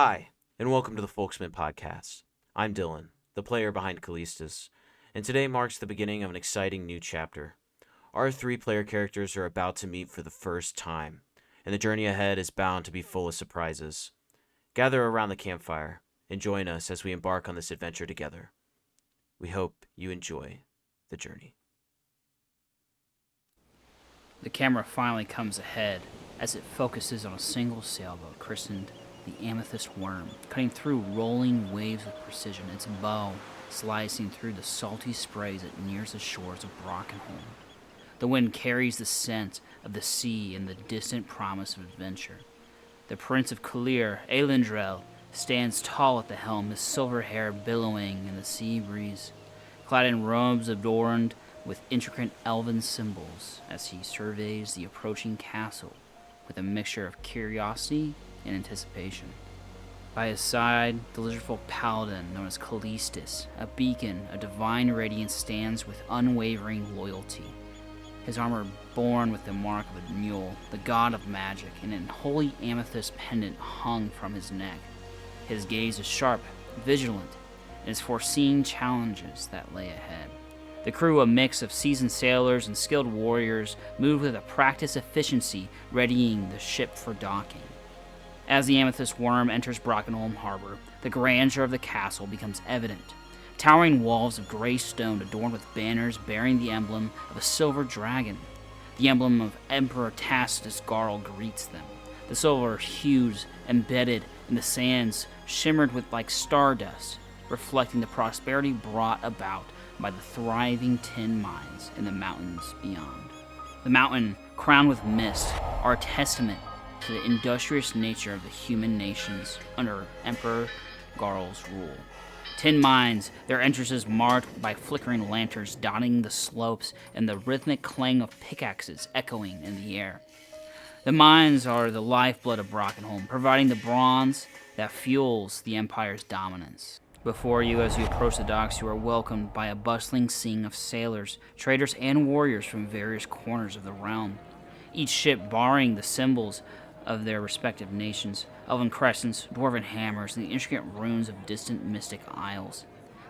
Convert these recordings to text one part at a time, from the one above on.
Hi, and welcome to the Folksmen podcast. I'm Dylan, the player behind Callistus, and today marks the beginning of an exciting new chapter. Our three player characters are about to meet for the first time, and the journey ahead is bound to be full of surprises. Gather around the campfire and join us as we embark on this adventure together. We hope you enjoy the journey. The camera finally comes ahead as it focuses on a single sailboat christened the Amethyst Worm, cutting through rolling waves with precision, its bow slicing through the salty spray as it nears the shores of Brackenholm. The wind carries the scent of the sea and the distant promise of adventure. The Prince of Kaelin, Aelindrel, stands tall at the helm, his silver hair billowing in the sea breeze, clad in robes adorned with intricate elven symbols as he surveys the approaching castle with a mixture of curiosity and anticipation. By his side, the lizardfolk paladin known as Callistus, a beacon of divine radiance, stands with unwavering loyalty. His armor borne with the mark of a mule, the god of magic, and an holy amethyst pendant hung from his neck. His gaze is sharp, vigilant, and is foreseeing challenges that lay ahead. The crew, a mix of seasoned sailors and skilled warriors, moved with a practiced efficiency, readying the ship for docking. As the Amethyst Worm enters Brackenholm Harbor, the grandeur of the castle becomes evident. Towering walls of gray stone adorned with banners bearing the emblem of a silver dragon. The emblem of Emperor Tacitus Garl greets them. The silver hues embedded in the sands shimmered with like stardust, reflecting the prosperity brought about by the thriving tin mines in the mountains beyond. The mountain, crowned with mist, are a testament to the industrious nature of the human nations under Emperor Garl's rule. Tin mines, their entrances marked by flickering lanterns dotting the slopes and the rhythmic clang of pickaxes echoing in the air. The mines are the lifeblood of Brackenholm, providing the bronze that fuels the Empire's dominance. Before you, as you approach the docks, you are welcomed by a bustling scene of sailors, traders, and warriors from various corners of the realm. Each ship bearing the symbols of their respective nations, elven crescents, dwarven hammers, and the intricate runes of distant mystic isles.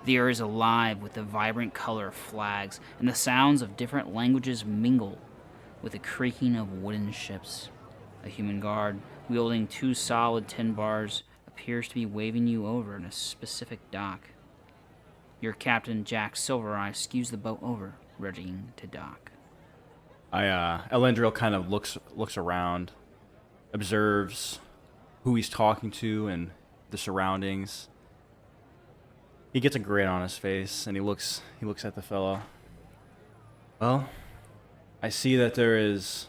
The air is alive with the vibrant color of flags, and the sounds of different languages mingle with the creaking of wooden ships. A human guard, wielding two solid tin bars, appears to be waving you over in a specific dock. Your captain, Jack Silvereye, skews the boat over, readying to dock. Aelindrel kind of looks around, observes who he's talking to and the surroundings. He gets a grin on his face and he looks at the fellow. Well, I see that there is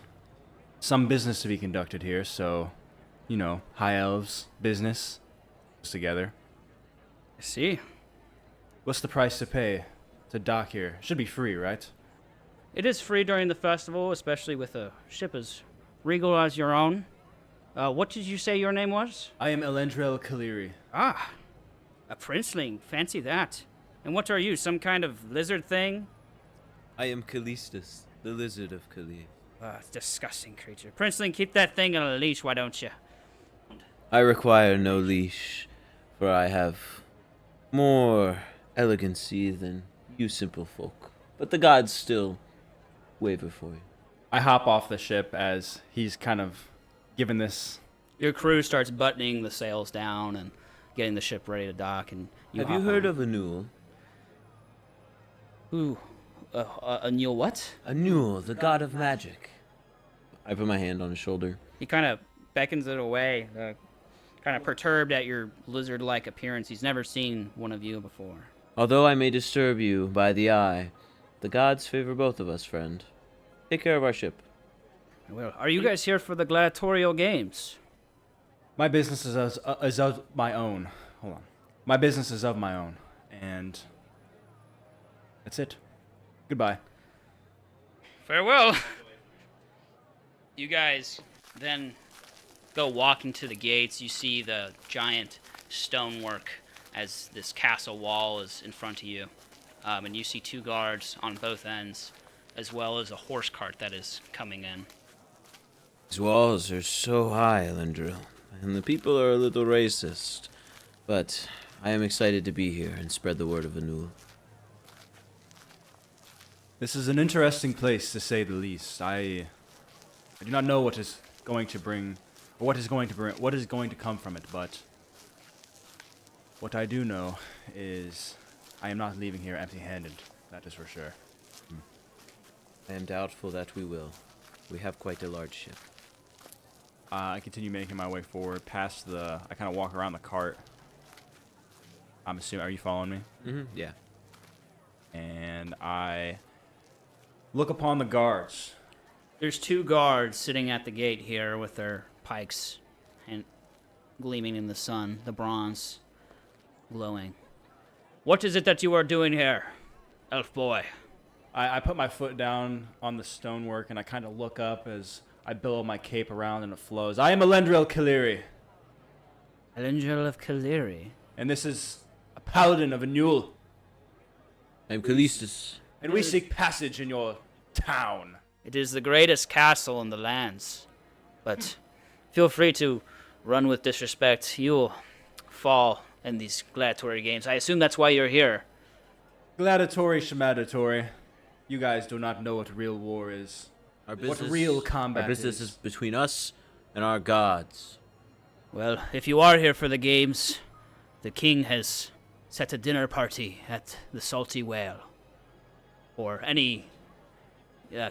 some business to be conducted here, so, high elves business together. I see. What's the price to pay to dock here? Should be free, right? It is free during the festival, especially with a ship as regal as your own. What did you say your name was? I am Aelindrel Kaelin. Ah, a princeling. Fancy that. And what are you, some kind of lizard thing? I am Callistus, the lizard of Kaelin. Disgusting creature. Princeling, keep that thing on a leash, why don't you? I require no leash, for I have more elegancy than you simple folk. But the gods still waver for you. I hop off the ship as he's kind of given this. Your crew starts buttoning the sails down and getting the ship ready to dock, and Have you heard of a Newell? Ooh, a Newell what? A Newell, the god of magic. I put my hand on his shoulder. He kind of beckons it away, kind of perturbed at your lizard-like appearance. He's never seen one of you before. Although I may disturb you by the eye, the gods favor both of us, friend. Take care of our ship. Well, are you guys here for the gladiatorial games? My business is of my own. Hold on. My business is of my own, and that's it. Goodbye. Farewell. You guys then go walking to the gates. You see the giant stonework as this castle wall is in front of you. And you see two guards on both ends, as well as a horse cart that is coming in. These walls are so high, Aelindrel. and the people are a little racist. But I am excited to be here and spread the word of Anul. This is an interesting place, to say the least. I do not know what is going to bring, or what is going to come from it, but what I do know is I am not leaving here empty-handed. That is for sure. I am doubtful that we will. We have quite a large ship. I continue making my way forward past I kind of walk around the cart. I'm assuming, are you following me? Mm-hmm. Yeah. And I look upon the guards. There's 2 guards sitting at the gate here with their pikes and gleaming in the sun, the bronze glowing. What is it that you are doing here, elf boy? I put my foot down on the stonework and I kind of look up as I billow my cape around and it flows. I am Aelindrel Kaelin, Aelindrel of Kaelin. and this is a paladin of Anul, I am Callistus. and we seek passage in your town. It is the greatest castle in the lands. But feel free to run with disrespect. You'll fall in these gladiatory games. I assume that's why you're here. Gladiatory, schemadatory. You guys do not know what real war is. What real combat Our business is. is between us and our gods. Well, if you are here for the games, the king has set a dinner party at the Salty Whale. For any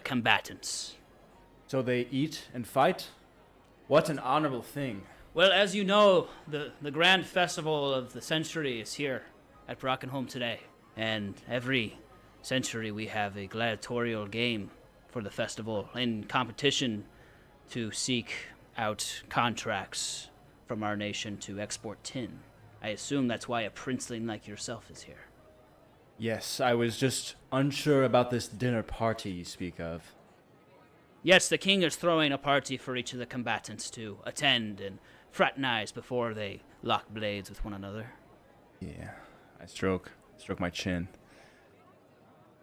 combatants. So they eat and fight? What an honorable thing. Well, as you know, the grand festival of the century is here at Brackenholm today. And every century we have a gladiatorial game for the festival in competition to seek out contracts from our nation to export tin. I assume that's why a princeling like yourself is here. Yes, I was just unsure about this dinner party you speak of. Yes, the king is throwing a party for each of the combatants to attend and fraternize before they lock blades with one another. Yeah, I stroke my chin.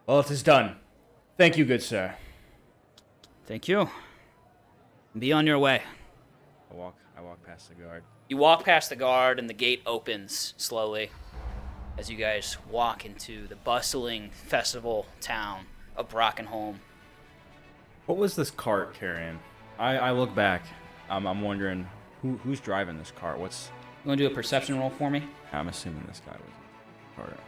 Well, it is done. Thank you, good sir. Thank you. Be on your way. I walk past the guard. You walk past the guard and the gate opens slowly as you guys walk into the bustling festival town of Brackenholm. What was this cart carrying? I look back. I'm wondering who's driving this cart. You want to do a perception roll for me? I'm assuming this guy was the cart.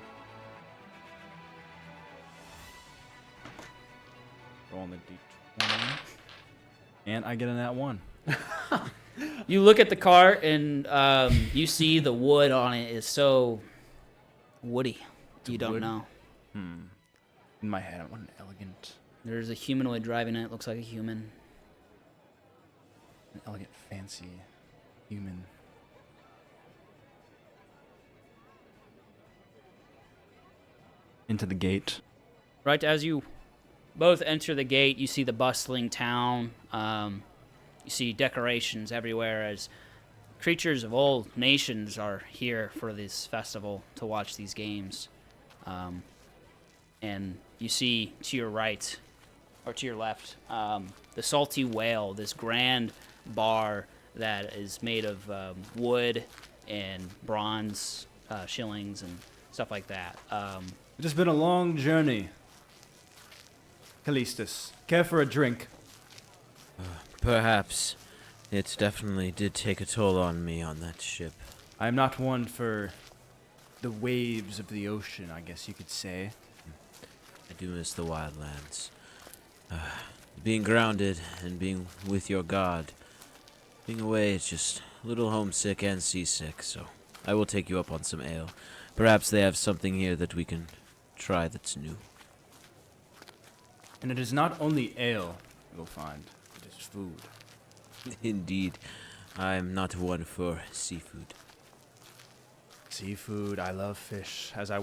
Rolling the d20. And I get a nat 1. You look at the cart and you see the wood on it is so woody. You don't wood? know. In my head, what an elegant, There's a humanoid driving it. It looks like a human. fancy human. Into the gate. Right as you both enter the gate, you see the bustling town. You see decorations everywhere as creatures of all nations are here for this festival to watch these games. And you see to your right, or to your left, the Salty Whale, this grand bar that is made of wood and bronze shillings and stuff like that. It has been a long journey. Callistus, care for a drink? Perhaps. It definitely did take a toll on me on that ship. I am not one for the waves of the ocean, I guess you could say. I do miss the wildlands. Being grounded and being with your god. Being away is just a little homesick and seasick, so I will take you up on some ale. Perhaps they have something here that we can try that's new. And it is not only ale you'll find, it is food. Indeed, I'm not one for seafood. Seafood, I love fish. As I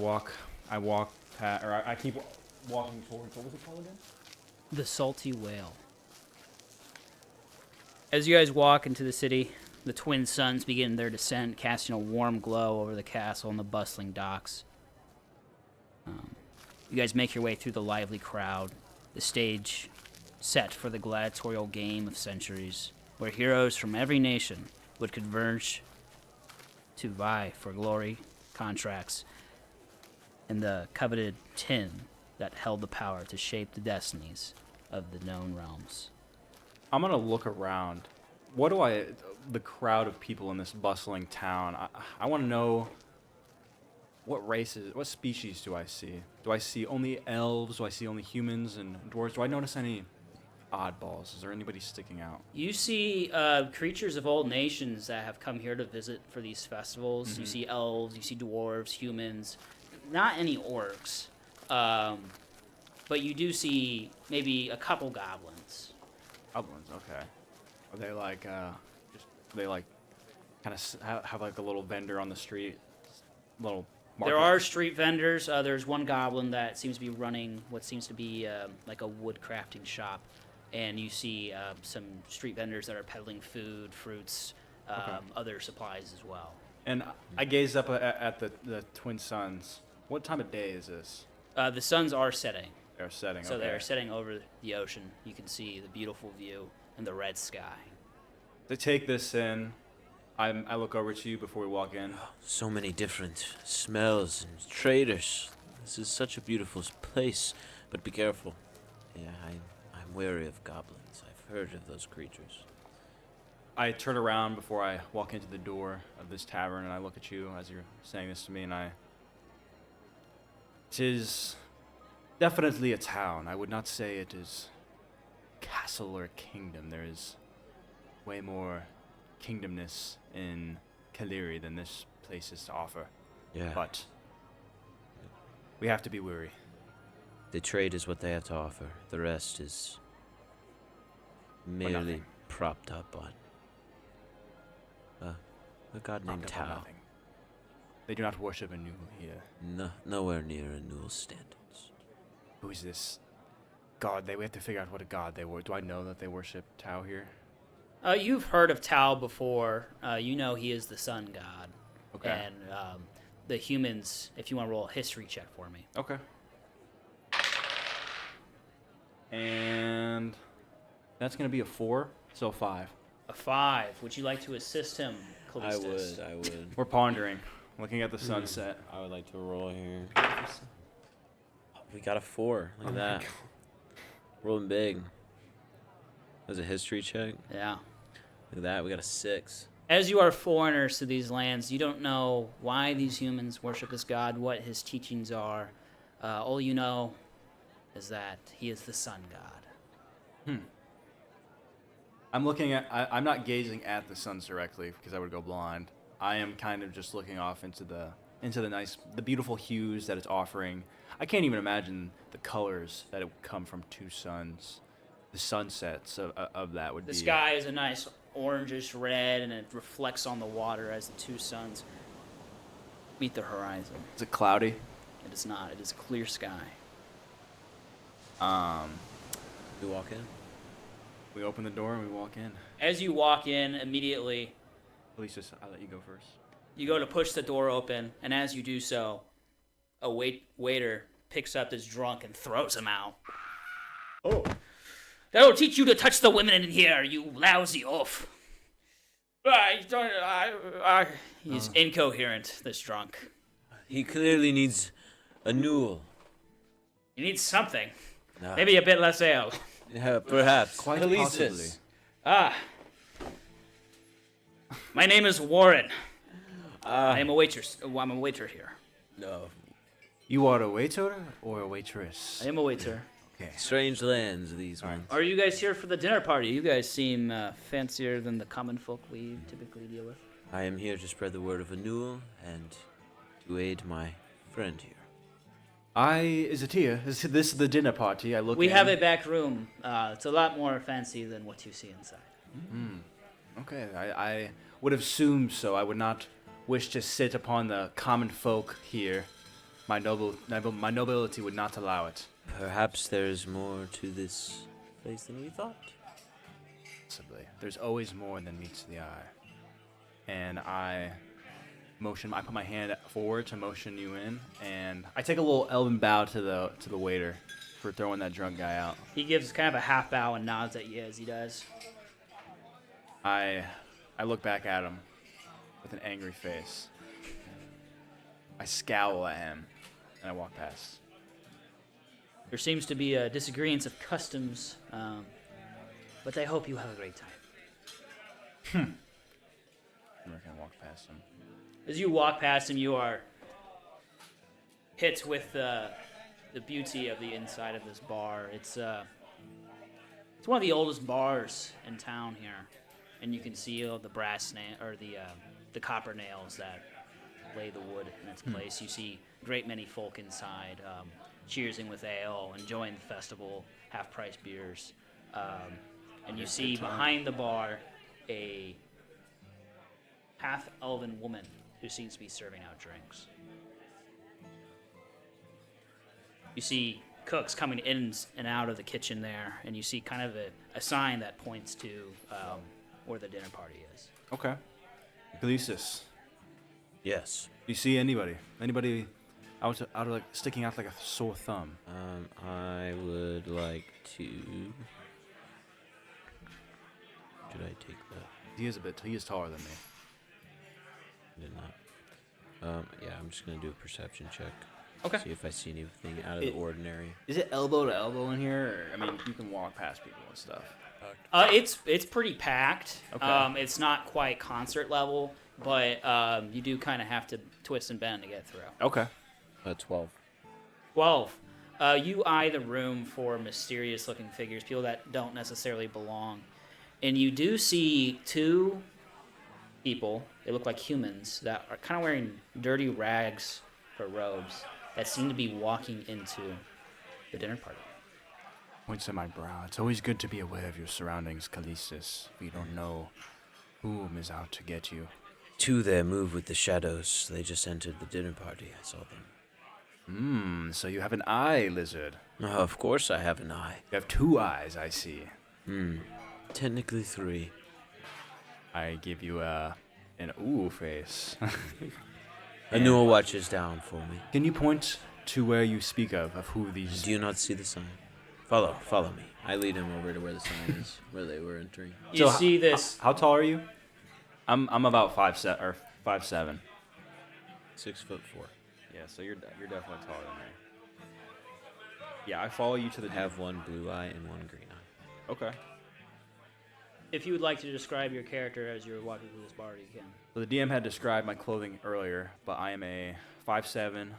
keep walking towards, what was it called again? The Salty Whale. As you guys walk into the city, the twin suns begin their descent, casting a warm glow over the castle and the bustling docks. You guys make your way through the lively crowd, the stage set for the gladiatorial game of centuries, where heroes from every nation would converge to vie for glory, contracts, and the coveted tin that held the power to shape the destinies of the known realms. I'm gonna look around. The crowd of people in this bustling town, I want to know what races, what species do I see? Do I see only elves? Do I see only humans and dwarves? Do I notice any oddballs? Is there anybody sticking out? You see creatures of all nations that have come here to visit for these festivals. Mm-hmm. You see elves, you see dwarves, humans, not any orcs. But you do see maybe a couple goblins. Goblins, okay. Are they like, kind of have like a little vendor on the street? Little market? There are street vendors. There's one goblin that seems to be running what seems to be like a wood crafting shop. And you see some street vendors that are peddling food, fruits, other supplies as well. And I gaze up at the twin suns. What time of day is this? The suns are setting. They're setting, So okay. they're setting over the ocean. You can see the beautiful view and the red sky. To take this in, I look over to you before we walk in. So many different smells and traders. This is such a beautiful place, but be careful. Yeah, I'm wary of goblins. I've heard of those creatures. I turn around before I walk into the door of this tavern, and I look at you as you're saying this to me, and it is definitely a town. I would not say it is castle or kingdom. There is way more kingdomness in Kaelin than this place is to offer. Yeah. But we have to be wary. The trade is what they have to offer. The rest is merely nothing. propped up on a god named Propped up on Tao. nothing. They do not worship a Nul here. Nowhere near a Nul standards. Who is this god? We have to figure out what a god they were. Do I know that they worship Tao here? You've heard of Tao before. You know he is the sun god. Okay. And the humans, if you want to roll a history check for me. Okay. And that's going to be a 4, so 5. A 5. Would you like to assist him, Callistus? I would. We're pondering, looking at the sunset. I would like to roll here. We got a 4. Look at that. Rolling big. That was a history check. Yeah. Look at that. We got a 6. As you are foreigners to these lands, you don't know why these humans worship this god, what his teachings are. All you know is that he is the sun god. I'm not gazing at the suns directly because I would go blind. I am kind of just looking off into the beautiful hues that it's offering. I can't even imagine the colors that it would come from two suns. The sunsets of that would be. The sky is a nice orangish red, and it reflects on the water as the two suns meet the horizon. Is it cloudy? It is not. It is clear sky. We walk in. We open the door and we walk in. As you walk in, immediately Alicia, I'll let you go first. you go to push the door open, and as you do so, a waiter picks up this drunk and throws him out. Oh. That'll teach you to touch the women in here, you lousy oaf. He's incoherent, this drunk. He clearly needs a Nul. He needs something. Ah. Maybe a bit less ale. Yeah, perhaps. Quite Callistus. Ah. My name is Warren. I am a waitress. I'm a waiter here. No. You are a waiter or a waitress? I am a waiter. Okay. Strange lands, these ones. Are you guys here for the dinner party? You guys seem fancier than the common folk we typically deal with. I am here to spread the word of a Nul and to aid my friend here. Is it here? Is this the dinner party? I look. We in. have a back room. It's a lot more fancy than what you see inside. Okay, I would have assumed so. I would not wish to sit upon the common folk here. My nobility would not allow it. Perhaps there is more to this place than we thought. Possibly. There's always more than meets the eye. And I put my hand forward to motion you in, and I take a little elven bow to the waiter for throwing that drunk guy out. He gives kind of a half bow and nods at you as he does. I I look back at him with an angry face. I scowl at him, and I walk past. There seems to be a disagreement of customs, but I hope you have a great time. I'm not gonna walk past him. As you walk past him, you are hit with the beauty of the inside of this bar. It's one of the oldest bars in town here, and you can see the the copper nails that lay the wood in its place. You see a great many folk inside, cheersing with ale, enjoying the festival, half-price beers, and you see behind the bar a half-elven woman who seems to be serving out drinks. You see cooks coming in and out of the kitchen there, and you see kind of a sign that points to where the dinner party is. Okay. Callistus, Yes. do you see anybody? Anybody out of like sticking out like a sore thumb? I would like to. Did I take that? He is taller than me. I did not. Yeah, I'm just gonna do a perception check. Okay. See if I see anything out of the ordinary. Is it elbow to elbow in here? Or, I mean, you can walk past people and stuff. It's pretty packed. Okay. It's not quite concert level, but you do kind of have to twist and bend to get through. Okay. 12. 12. You eye the room for mysterious-looking figures, people that don't necessarily belong. And you do see two people, they look like humans, that are kind of wearing dirty rags for robes, that seem to be walking into the dinner party. Points at my brow. It's always good to be aware of your surroundings, Callistus. We don't know whom is out to get you. Two there move with the shadows. They just entered the dinner party. I saw them. So you have an eye, lizard. Of course I have an eye. You have 2 eyes, I see. Technically 3. I give you an ooh face. Anua watches down for me. Can you point to where you speak of who these... Do you not see the sign? Follow me. I lead him over to where the sign is, where they were entering. You see this. How tall are you? I'm about 5'7" or 5'7". 6'4". Yeah, so you're definitely taller than me. Yeah, I follow you to the... I have one blue eye and one green eye. Okay. If you would like to describe your character as you're walking through this bar, you can. So the DM had described my clothing earlier, but I am a 5'7",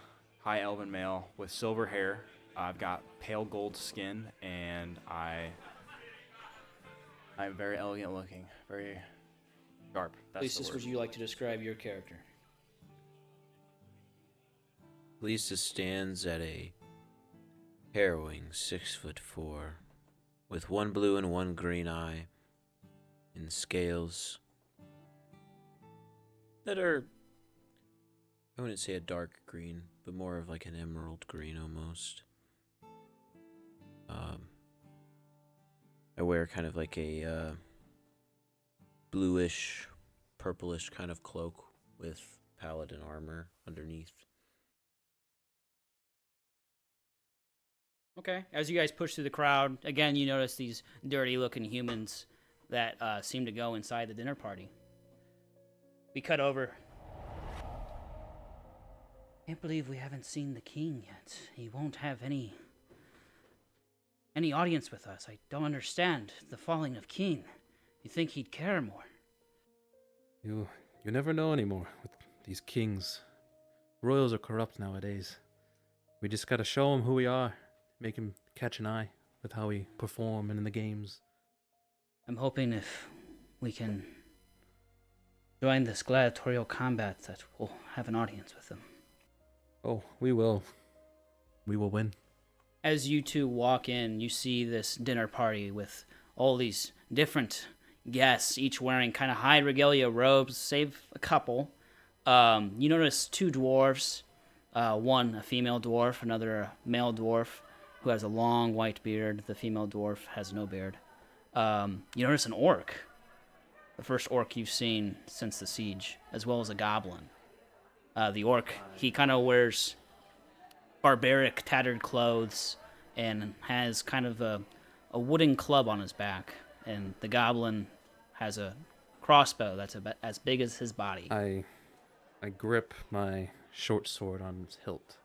high elven male with silver hair. I've got pale gold skin, and I'm very elegant looking, very sharp. That's the Callistus, word. would you like to describe your character? Lisa stands at a harrowing 6'4", with one blue and one green eye, in scales that are, I wouldn't say a dark green, but more of like an emerald green almost. I wear kind of like a bluish, purplish kind of cloak with paladin armor underneath. Okay. As you guys push through the crowd, again, you notice these dirty-looking humans that seem to go inside the dinner party. We cut over. Can't believe we haven't seen the king yet. He won't have any audience with us. I don't understand the falling of king. You think he'd care more? You never know anymore with these kings. Royals are corrupt nowadays. We just gotta show him who we are, make him catch an eye with how we perform and in the games. I'm hoping if we can join this gladiatorial combat that we'll have an audience with him. Oh, we will. We will win. As you two walk in, you see this dinner party with all these different guests, each wearing kind of high regalia robes, save a couple. You notice 2 dwarves, one a female dwarf, another a male dwarf who has a long white beard. The female dwarf has no beard. You notice an orc, the first orc you've seen since the siege, as well as a goblin. The orc, he kind of wears barbaric, tattered clothes and has kind of a wooden club on his back. And the goblin has a crossbow that's about as big as his body. I grip my short sword on its hilt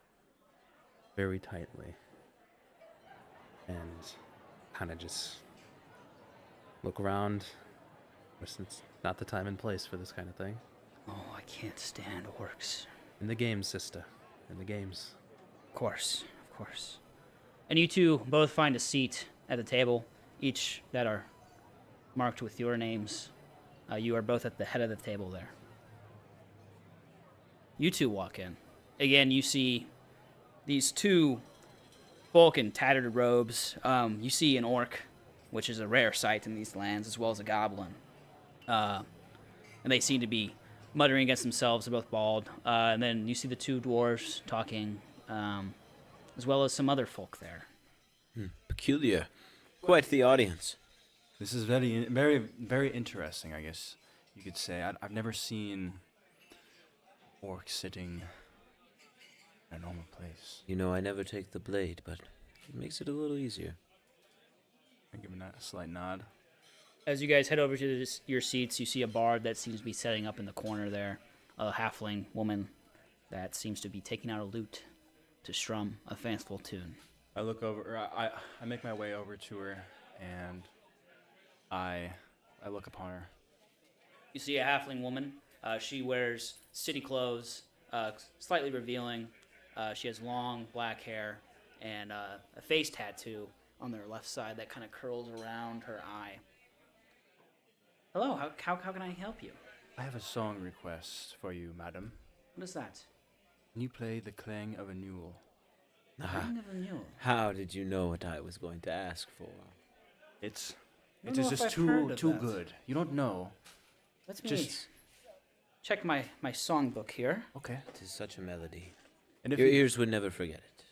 very tightly and kind of just look around. It's not the time and place for this kind of thing. Oh, I can't stand orcs. In the games, sister. In the games. Of course. And you two both find a seat at the table, each that are marked with your names. You are both at the head of the table there. You two walk in. Again, you see these two folk in tattered robes. You see an orc, which is a rare sight in these lands, as well as a goblin. And they seem to be muttering against themselves. They're both bald. And then you see the two dwarves talking, as well as some other folk there. Peculiar. Quite the audience. This is very, very, very interesting, I guess you could say. I've never seen orcs sitting in a normal place. You know, I never take the blade, but it makes it a little easier. I give him a slight nod. As you guys head over to your seats, you see a bard that seems to be setting up in the corner there. A halfling woman that seems to be taking out a lute to strum a fanciful tune. I look over, I make my way over to her, and I look upon her. You see a halfling woman. She wears city clothes, slightly revealing. She has long black hair and a face tattoo on their left side that kind of curls around her eye. Hello, how can I help you? I have a song request for you, madam. What is that? Can you play The Clang of a Newel? I never knew. How did you know what I was going to ask for? It don't is know if just I've heard too of too that. good. You don't know. Let me Just check my songbook here. okay. It is such a melody. And if Your you, ears would never forget it.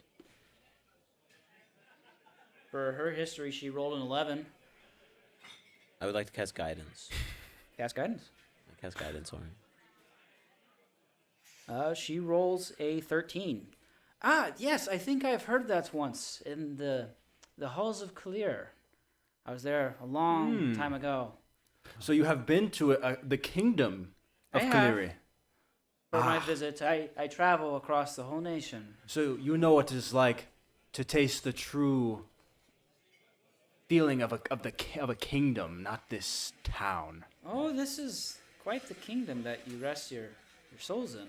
For her history, she rolled an 11. I would like to cast guidance. Cast guidance. I cast guidance on her. She rolls a 13. Ah, yes, I think I've heard that once in the halls of Kalir. I was there a long time ago. so you have been to the kingdom of I have. Kaleri. For my visit, I travel across the whole nation. So you know what it's like to taste the true feeling of a kingdom, not this town. Oh, this is quite the kingdom that you rest your souls in.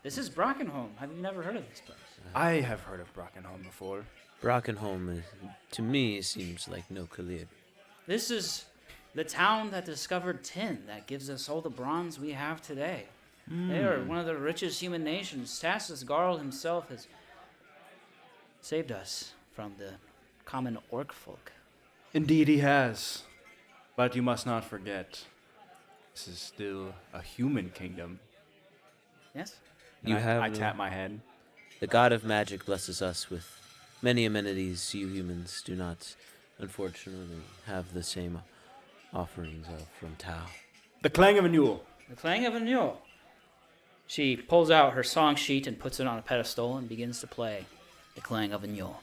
This is Brackenholm. Have you never heard of this place? I have heard of Brackenholm before. Brackenholm, to me, seems like no Kalir. This is the town that discovered tin that gives us all the bronze we have today. They are one of the richest human nations. Tassus Garl himself has saved us from the common orc folk. Indeed he has. But you must not forget, this is still a human kingdom. Yes? You have I tap my head. The god of magic blesses us with many amenities you humans do not, unfortunately, have the same offerings of from Tau. The Clang of a Newel. The Clang of a Newel. She pulls out her song sheet and puts it on a pedestal and begins to play The Clang of a Newel.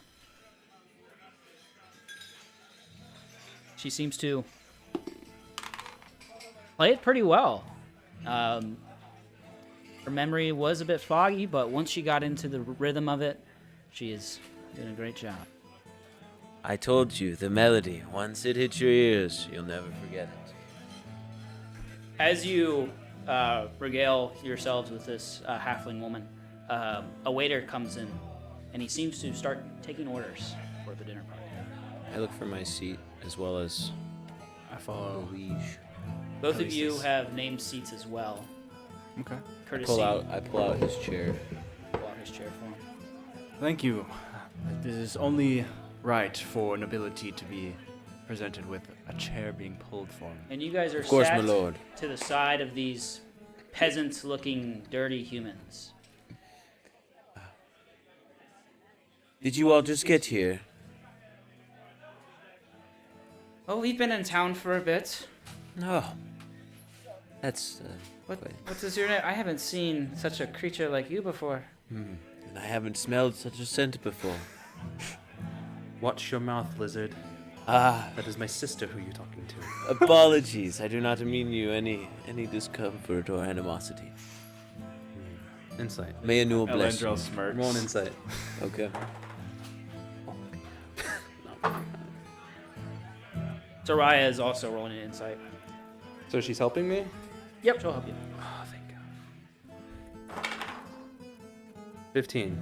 She seems to play it pretty well. Her memory was a bit foggy, but once she got into the rhythm of it, she is doing a great job. I told you, the melody, once it hits your ears, you'll never forget it. As you regale yourselves with this halfling woman, a waiter comes in, and he seems to start taking orders for the dinner party. I look for my seat, as well as I follow. Liege. Both of you have named seats as well. Okay. Courtesy. I pull out his chair. Pull out his chair for him. Thank you. It is only right for nobility to be presented with a chair being pulled for him. And you guys are Of course, sat my lord. to the side of these peasant-looking, dirty humans. Did you all just get here? Oh, we've been in town for a bit. Oh. That's, What quite- is your name? I haven't seen such a creature like you before. And I haven't smelled such a scent before. Watch your mouth, lizard. That is my sister who you're talking to. Apologies. I do not mean you any discomfort or animosity. Insight. May Anul bless you. Aelindrel smirks. Roll an insight. Okay. Soraya is also rolling an insight. So she's helping me? Yep, she'll help you. Oh, thank God. 15.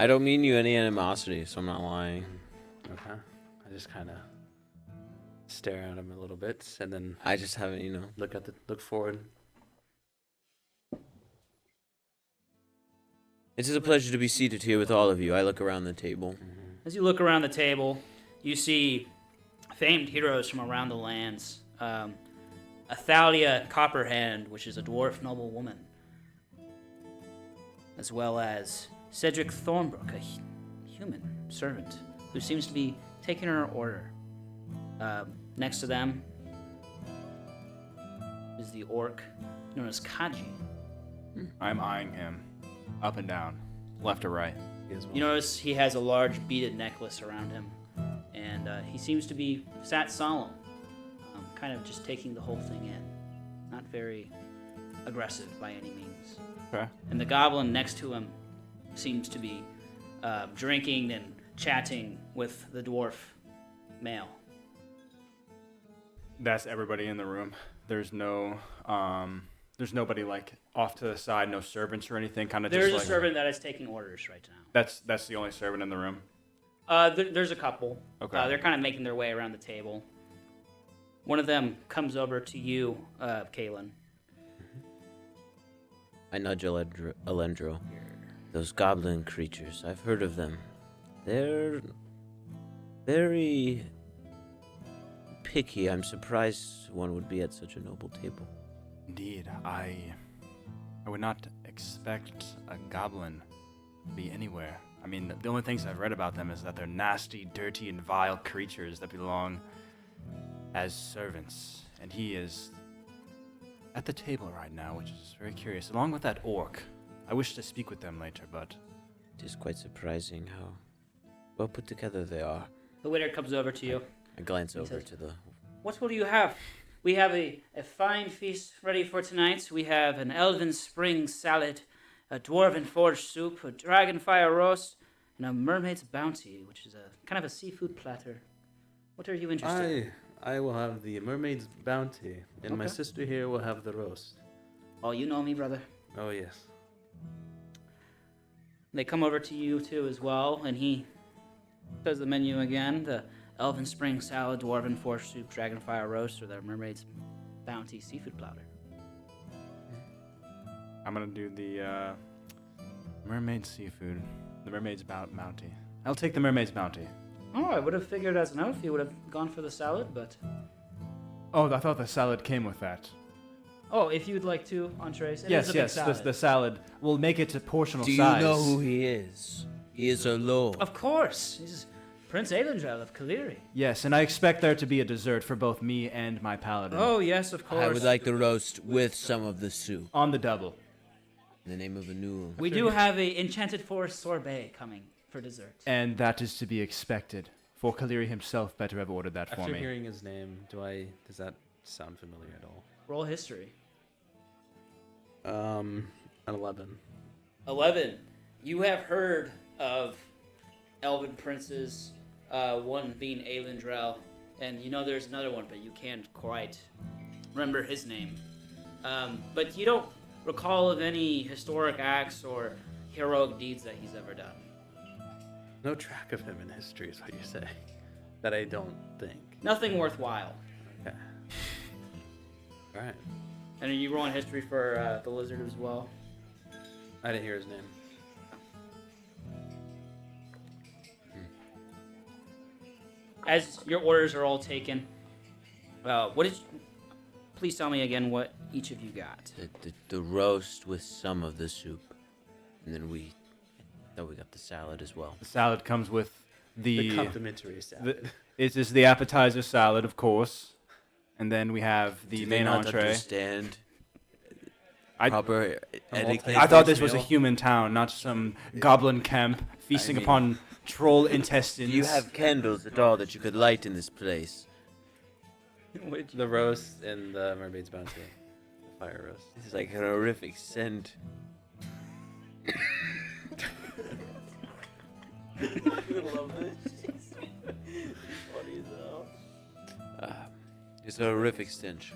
I don't mean you any animosity, so I'm not lying. Okay. I just kind of stare at him a little bit, and then I just haven't, look forward. It is a pleasure to be seated here with all of you. I look around the table. As you look around the table, you see famed heroes from around the lands. Athalia Copperhand, which is a dwarf noblewoman, as well as Cedric Thornbrook, a human servant who seems to be taking her order. Next to them is the orc known as Kaji. I'm eyeing him, up and down, left or right. You notice he has a large beaded necklace around him, and he seems to be sat solemn, kind of just taking the whole thing in. Not very aggressive by any means. Okay. And the goblin next to him seems to be drinking and chatting with the dwarf male. That's everybody in the room. There's no, there's nobody like off to the side, no servants or anything. Kind of There's just a like servant that is taking orders right now. that's the only servant in the room. There's a couple. Okay. They're kind of making their way around the table. One of them comes over to you, Kaelin. I nudge Aelindrel. Those goblin creatures, I've heard of them. They're very picky. I'm surprised one would be at such a noble table. Indeed, I would not expect a goblin to be anywhere. I mean, the only things I've read about them is that they're nasty, dirty, and vile creatures that belong as servants. And he is at the table right now, which is very curious, along with that orc. I wish to speak with them later, but It is quite surprising how well put together they are. The waiter comes over to you. I glance He over says, to the... What will you have? We have a fine feast ready for tonight. We have an elven spring salad, a dwarven forge soup, a dragonfire roast, and a mermaid's bounty, which is a kind of a seafood platter. What are you interested in? I will have the mermaid's bounty, and my Okay. sister here will have the roast. Oh, you know me, brother. Oh, yes. They come over to you, too, as well, and he says the menu again. The elven spring salad, dwarven forge soup, dragonfire roast, or the mermaid's bounty seafood platter. I'm gonna do the mermaid seafood, the mermaid's bounty. I'll take the mermaid's bounty. Oh, I would have figured as an elf you would have gone for the salad, but... Oh, I thought the salad came with that. Oh, if you'd like to, entrees. It Yes, is a big yes, salad. the salad. We'll make it to portional Do you size. know who he is? He is a lord. Of course. He's Prince Aelindrel of Kaelin. Yes, and I expect there to be a dessert for both me and my paladin. Oh, yes, of course. I would like the roast with some of the soup. On the double. In the name of Anul. We do have a Enchanted Forest sorbet coming for dessert. And that is to be expected. For Kaleri himself better have ordered that for After me. hearing his name, does that sound familiar at all? Roll history. An 11. 11. You have heard of elven princes, one being Aelindrel, and you know there's another one, but you can't quite remember his name. But you don't recall of any historic acts or heroic deeds that he's ever done. No track of him in history is what you say. That I don't think. Nothing worthwhile. Okay. Alright. And are you rolling history for the lizard as well? I didn't hear his name. As your orders are all taken, what did? Please tell me again what each of you got. The roast with some of the soup. And then we got the salad as well. The salad comes with The complimentary salad. It is the appetizer salad, of course. And then we have the Do they main not entree. understand? proper etiquette. I thought this was a meal. human town, not some goblin camp feasting mean- upon troll intestines. Do you have candles at all that you could light in this place? The roast and the mermaid's bounty. The fire roast. This is like an horrific scent. It's a horrific stench.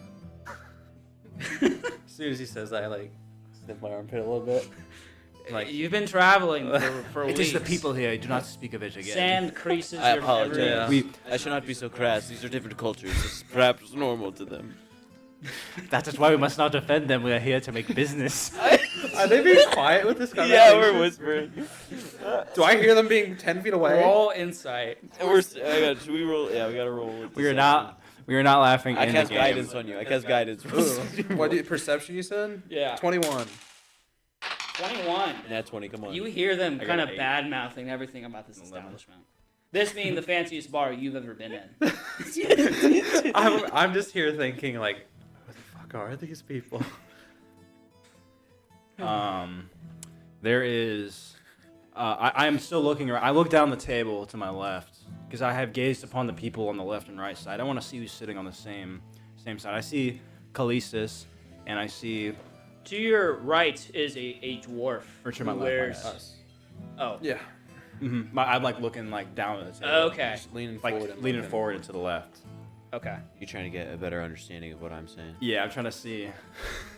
As soon as he says that, I like sniff my armpit a little bit. Like, You've been traveling for It weeks. is the people here. Do not speak of it again. Sand creases I your apologize. every- I should not be so crass. These are different cultures. This is perhaps normal to them. That is why we must not offend them. We are here to make business. are they being quiet with this conversation? Yeah, we're whispering. Do I hear them being 10 feet away? Roll insight. Should we roll? Yeah, we gotta roll. With We are not laughing. I in cast the game. guidance on you. I cast guidance. What perception you said? Yeah. 21. 21. Nat 20. Come on. You hear them I got kind of an 8. bad mouthing everything about this establishment. This being the fanciest bar you've ever been in. I'm just here thinking, like, what the fuck are these people? There is. I am still looking around. I look down the table to my left because I have gazed upon the people on the left and right side. I want to see who's sitting on the same side. I see Callistus, and I see. To your right is a dwarf Or to who my left, my wears. bad. Oh. Yeah. I'm like looking like down at the table. Okay. Just leaning Like forward. and leaning looking. forward and to the left. Okay. You trying to get a better understanding of what I'm saying? Yeah, I'm trying to see.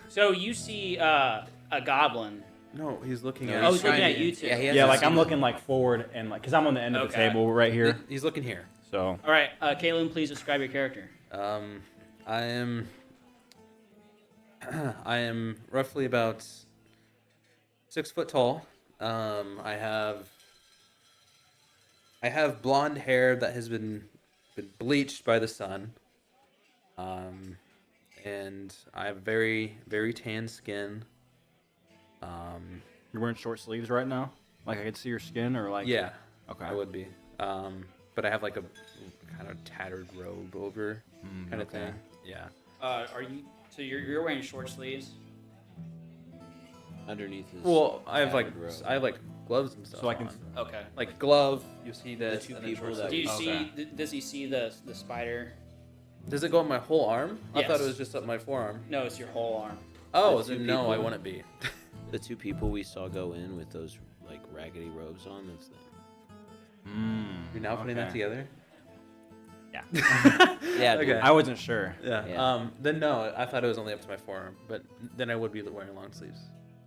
So you see a goblin. No, he's looking No, at Oh, he's he's looking trying at to- you two. yeah, he has Yeah, to like see I'm them. looking like forward and like, cause I'm on the end of the Okay. table right here. He's looking here. So All right, Kaelin, please describe your character. I am roughly about 6 foot tall. I have blonde hair that has been bleached by the sun. And I have very, very tan skin. you're wearing short sleeves right now. Like I could see your skin, or like. Yeah, Okay. I would be. But I have like a kind of tattered robe over kind of okay. thing. Yeah. Are you? So you're wearing short sleeves? Underneath his. Well, I have like tattered robe. gloves and stuff. So I can. on. Okay. Like glove. You see this. two and then people short that- Do you sleeve. see? Okay. Does he see the spider? Does it go on my whole arm? I thought it Yes. was just up my forearm. No, it's your whole arm. Oh, The two then no, I people- wouldn't be. The two people we saw go in with those like raggedy robes on. That's them. You're now putting that okay. together? Yeah. Okay. I wasn't sure. Yeah. Yeah. Then no, I thought it was only up to my forearm, but then I would be wearing long sleeves.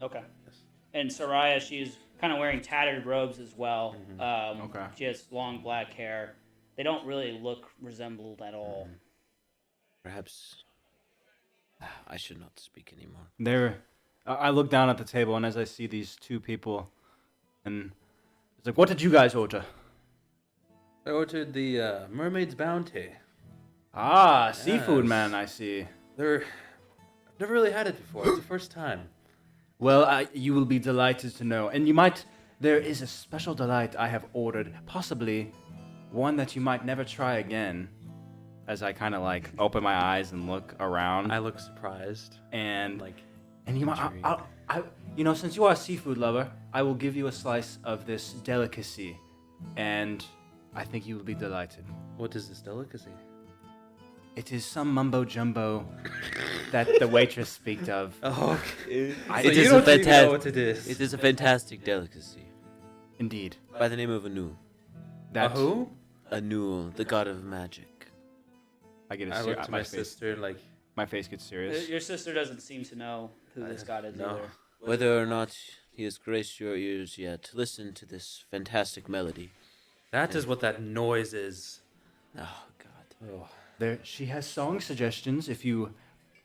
Okay. Yes. And Soraya, she's kind of wearing tattered robes as well. Okay. She has long black hair. They don't really look resembled at all. Perhaps. I should not speak anymore. I look down at the table, and as I see these two people, and it's like, what did you guys order? I ordered the mermaid's bounty. Ah, seafood Yes. man, I see. I've never really had it before. It's the first time. Well, you will be delighted to know. And there is a special delight I have ordered, possibly one that you might never try again. As I kind of like open my eyes and look around. I look surprised. and Like, you might, since you are a seafood lover, I will give you a slice of this delicacy. And I think you will be delighted. what is this delicacy? It is some mumbo jumbo that the waitress speak of. Oh, It so is you a don't even know fantastic. what it is. It is a fantastic delicacy Indeed. by the name of Anu. A who? Anu, the god of magic. I get I look to my sister like, My face gets serious. Your sister doesn't seem to know who this god is no. either. Whether or not he has graced your ears yet, listen to this fantastic melody. that is what that noise is. Oh God. Oh, She has song suggestions if you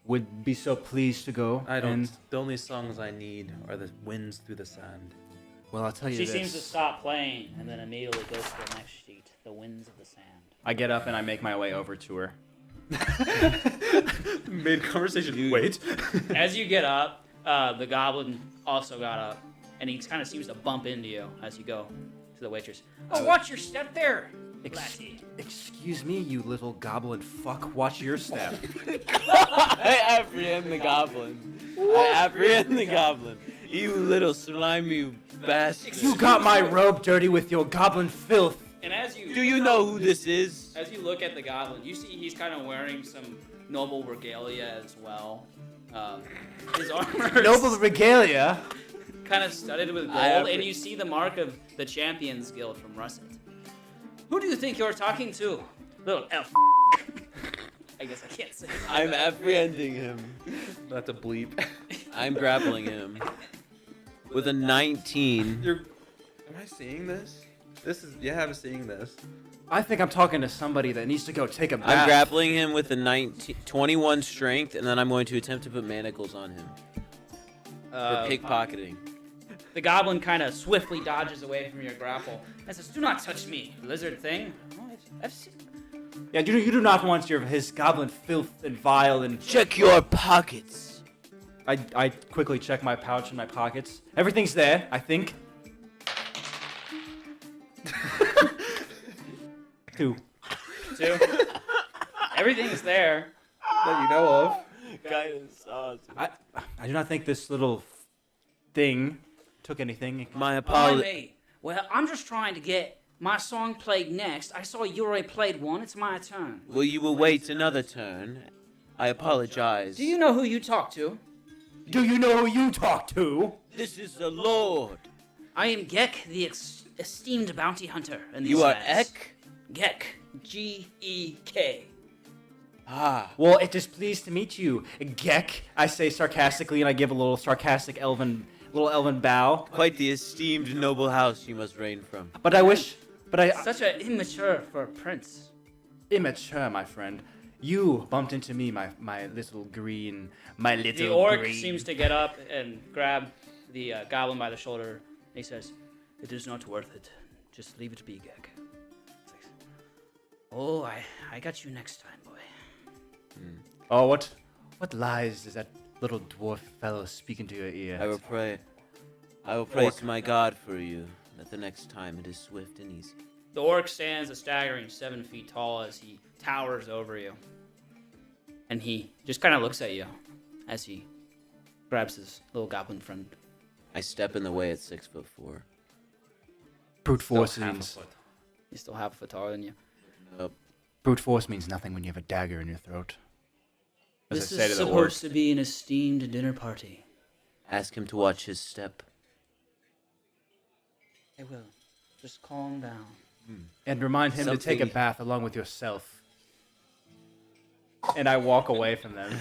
would be so pleased to go. I don't. And, The only songs I need are the winds through the sand. well, I'll tell you She this. seems to stop playing and then immediately goes to the next sheet, the winds of the sand. I get up and I make my way over to her. Mid conversation. Wait. As you get up, the goblin also got up, and he kind of seems to bump into you as you go to the waitress. Oh, watch your step there, lassie. Excuse me, you little goblin fuck. Watch your step. I apprehend the goblin. I apprehend the goblin. You little slimy bastard. You got my robe dirty with your goblin filth. And as you Do you know who this is? As you look at the goblin, you see he's kind of wearing some noble regalia as well. His armor is Noble regalia. kind of studded with gold, and you see the mark of the Champions Guild from Russet. Who do you think you're talking to? Little elf. I guess I can't say. I'm apprehending him. That's a bleep. I'm grappling him. With a 19. Am I seeing this? I'm seeing this. I think I'm talking to somebody that needs to go take a bath. I'm grappling him with a 21 strength, and then I'm going to attempt to put manacles on him. For pickpocketing. The goblin kind of swiftly dodges away from your grapple and says, "Do not touch me, lizard thing." Oh, I've seen... Yeah, you do not want his goblin filth and vile and... Check your pockets. I quickly check my pouch and my pockets. Everything's there, I think. 2. Everything's there. That you know of. Guidance. Awesome. I do not think this little thing took anything. My Oh, apology. me. Well, I'm just trying to get my song played next. I saw you already played one. It's my turn. Well, you will wait another turn. I apologize. Do you know who you talk to? Do you know who you talk to? This is the Lord. I am Gek, the esteemed bounty hunter. In these You are lands. Ek? Gek. G-E-K. Ah. Well, it is pleased to meet you, Gek. I say sarcastically, and I give a little sarcastic elven bow. Quite the esteemed noble house you must reign from. But I Such a immature for a prince. immature, my friend. You bumped into me, my little green. The orc seems to get up and grab the goblin by the shoulder. And he says, "It is not worth it. Just leave it be, Gek." It's like, "Oh, I got you next time, boy." Oh, what lies is that little dwarf fellow speaking to your ear? I will pray. I will pray to my God for you, that the next time it is swift and easy. The orc stands a staggering 7 feet tall as he towers over you. And he just kind of looks at you as he grabs his little goblin friend. I step in the way at 6'4". Brute force Still half a means foot. He's still half a foot taller than you. brute force means nothing when you have a dagger in your throat. As This I say is to the supposed orc. to be an esteemed dinner party. Ask him to watch his step. I will. Just calm down. And remind him to take a Something- bath along with yourself. And I walk away from them.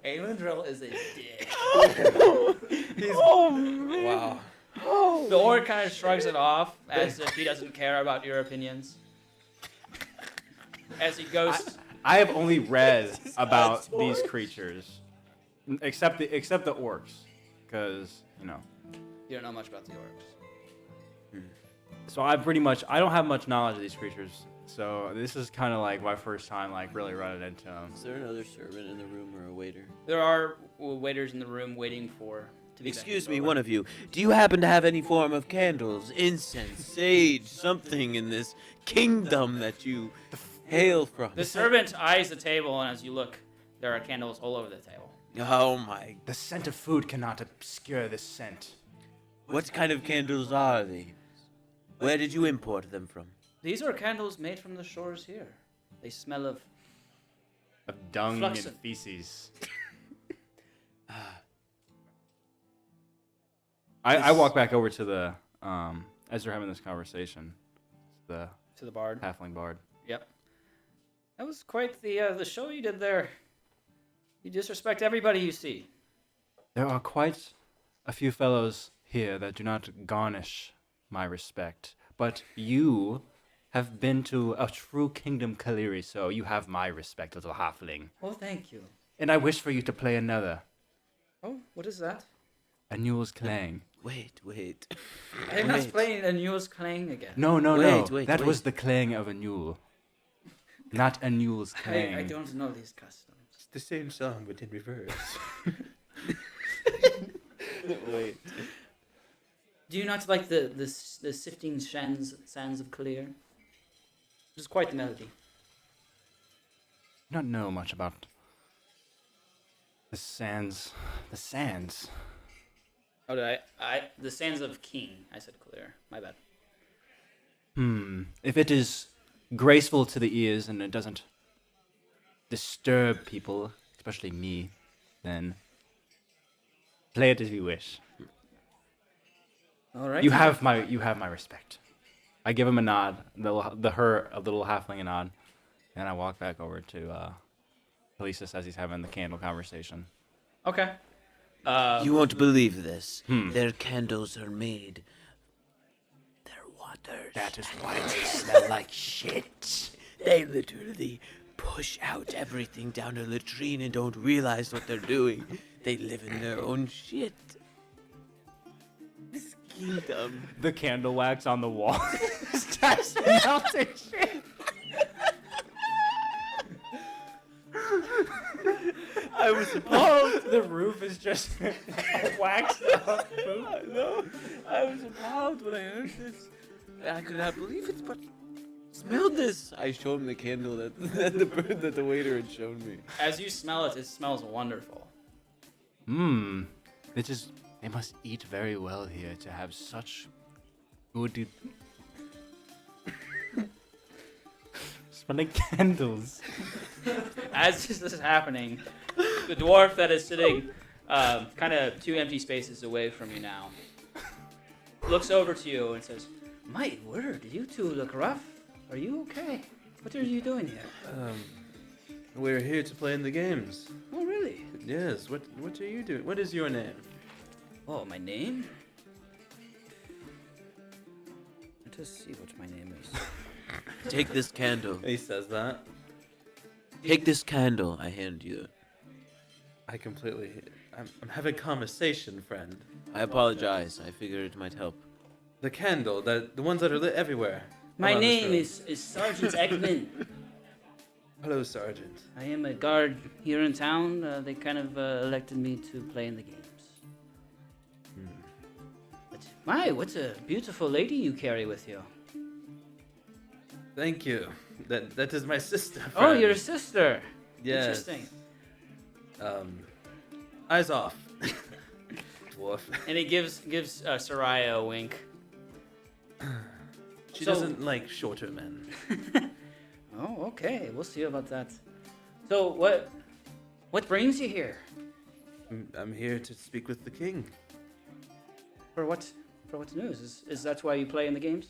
Aelindrel is a dick. Wow. The orc kind of shrugs it off as if he doesn't care about your opinions. As he goes, I have only read about these creatures, except the orcs, because you don't know much about the orcs. So I don't have much knowledge of these creatures. So this is kind of like my first time like really running into them. Is there another servant in the room or a waiter? There are waiters in the room waiting to be Excuse beckoned me, over. one of you. Do you happen to have any form of candles, incense, sage, something in this kingdom that you hail from? The servant eyes the table, and as you look, there are candles all over the table. Oh my. The scent of food cannot obscure this scent. What kind of candles are these? Where did you import them from? These are candles made from the shores here. They smell of... Of dung Fluxen. and feces. I walk back over to the as they're having this conversation. The To the bard. halfling bard. Yep. That was quite the show you did there. You disrespect everybody you see. There are quite a few fellows here that do not garnish my respect, but you have been to a true kingdom Kaleri, so you have my respect, little halfling. Oh, thank you. And I wish for you to play another, Oh, what is that? a Newell's Clang. Wait. I'm not Wait. playing a Newell's Clang again. No, Wait, that wait. was the clang of a Newell, not a Newell's Clang. I don't know these customs. It's the same song, but in reverse. Wait. Do you not like the sifting sands of Kalir? It's quite the melody. Not know much about The sands. The sands. Oh, did the sands of King. I said clear. My bad. If it is graceful to the ears and it doesn't disturb people, especially me, then play it as you wish. All right. You have my respect. I give him a nod, a little halfling a nod, and I walk back over to Callistus as he's having the candle conversation. Okay. You won't believe this. Their candles are made. Their waters. That is why They smell like shit. They literally push out everything down a latrine and don't realize what they're doing. They live in their own shit. This kingdom. the candle wax on the wall starts melting shit. I was appalled. The roof is just waxed up. I was appalled when I heard this. I could not believe it, but smell this. I showed him the candle that the waiter had shown me. As you smell it, it smells wonderful. They must eat very well here to have such good smelling candles. As this is happening, the dwarf that is sitting kind of 2 empty spaces away from you now looks over to you and says, "My word, you two look rough. Are you okay? What are you doing here?" We're here to play in the games. Oh, really? Yes. What are you doing? What is your name? Oh, my name? Let us see what my name is. Take this candle. He says that. Take this candle. I hand you it. I'm having conversation, friend. I apologize. I figured it might help. The candle, the ones that are lit everywhere. My around this name room. is Sergeant Eggman. Hello, Sergeant. I am a guard here in town. They kind of elected me to play in the games. But what a beautiful lady you carry with you. Thank you. That is my sister. Oh, friend. your sister. Yes. Interesting. Eyes off. Dwarf. And he gives Soraya a wink. She So- doesn't like shorter men. Oh, okay. We'll see about that. So what brings you here? I'm here to speak with the king. For what news? Is that why you play in the games?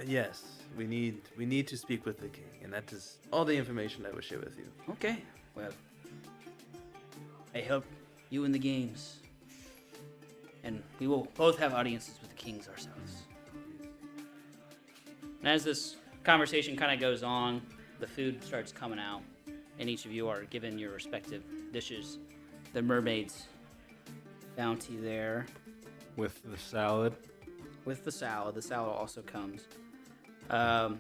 Yes, we need to speak with the king, and that is all the information I will share with you. Okay. Well, I help you in the games. And we will both have audiences with the kings ourselves. And as this conversation kind of goes on, the food starts coming out, and each of you are given your respective dishes. The mermaid's bounty there With the salad. with the salad. The salad also comes. The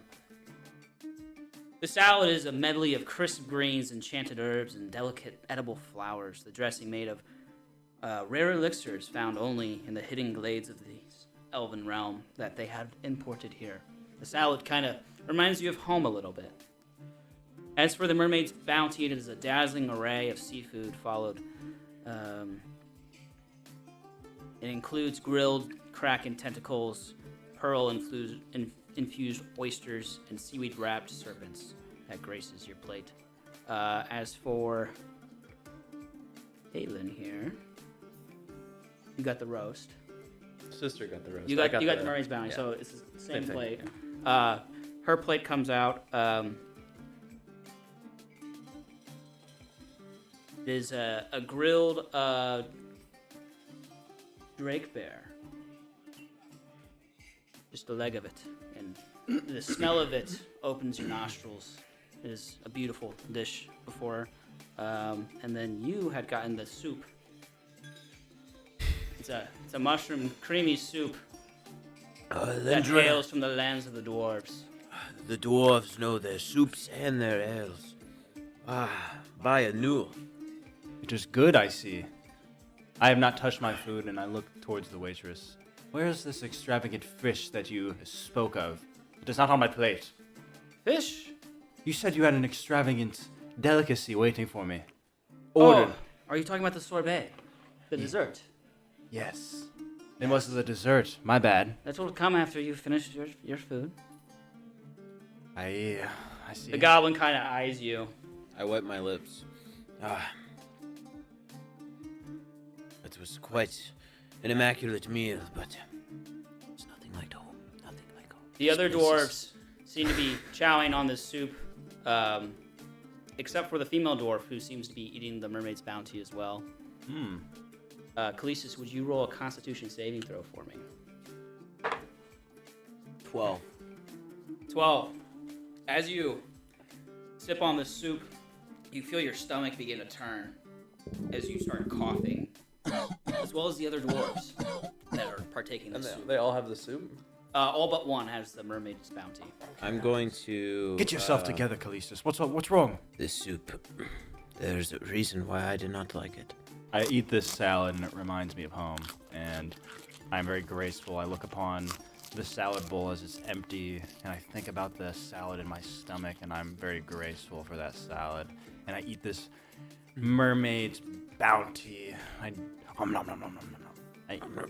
salad is a medley of crisp greens, enchanted herbs, and delicate edible flowers. The dressing made of rare elixirs found only in the hidden glades of the elven realm that they had imported here. The salad kind of reminds you of home a little bit. As for the mermaid's bounty, it is a dazzling array of seafood followed. It includes grilled kraken tentacles, pearl-infused oysters, and seaweed-wrapped serpents that graces your plate. As for Kaelin here, you got the roast. Sister got the roast. You got the mermaid's bounty, yeah. so it's the same Same thing, plate. Her plate comes out. It is a grilled drake bear. Just the leg of it, and the smell of it opens your nostrils. It is a beautiful dish before, and then you had gotten the soup. It's a mushroom creamy soup that hails from the lands of the dwarves. The dwarves know their soups and their ales. Buy a new. It is good, I see. I have not touched my food, and I look towards the waitress. Where is this extravagant fish that you spoke of? It is not on my plate. Fish? You said you had an extravagant delicacy waiting for me. ordered. Oh, are you talking about the sorbet? The dessert? Yes. It was the dessert. My bad. That's what will come after you finish your food. I see. The goblin kind of eyes you. I wipe my lips. It was quite an immaculate meal, but it's nothing like home. Nothing like home. The other This place dwarves seem to be chowing on this soup, except for the female dwarf who seems to be eating the mermaid's bounty as well. Callistus, would you roll a Constitution saving throw for me? 12. 12. As you sip on the soup, you feel your stomach begin to turn as you start coughing, as well as the other dwarves that are partaking in the soup. They all have the soup? All but one has the mermaid's bounty. I'm going to Get yourself together, Callistus. What's wrong? This soup. There's a reason why I did not like it. I eat this salad and it reminds me of home, and I'm very graceful. I look upon the salad bowl as it's empty, and I think about the salad in my stomach, and I'm very graceful for that salad. And I eat this mermaid's bounty.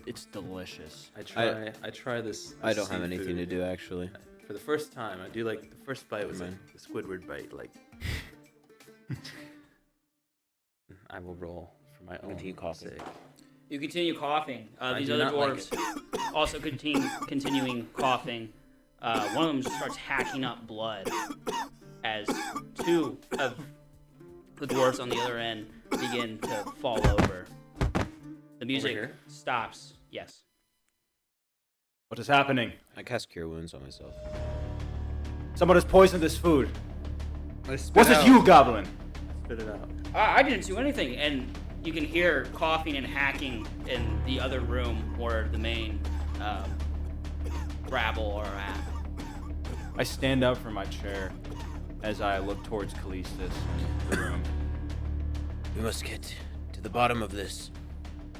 It's delicious. I try this. I don't have anything seafood. to do, actually. For the first time, I do like the first bite was like the Squidward bite. Like, I will roll for my own Continue coughing. sake. You continue coughing. These do other not like dwarves also continuing coughing. One of them just starts hacking up blood as two of the dwarves on the other end begin to fall over. The music here? stops. Yes. What is happening? I cast Cure Wounds on myself. Someone has poisoned this food. Was Was it you, goblin? Spit it out. I didn't do anything, and you can hear coughing and hacking in the other room where the main rabble are at. I stand up from my chair as I look towards Callistus in the room. We must get to the bottom of this.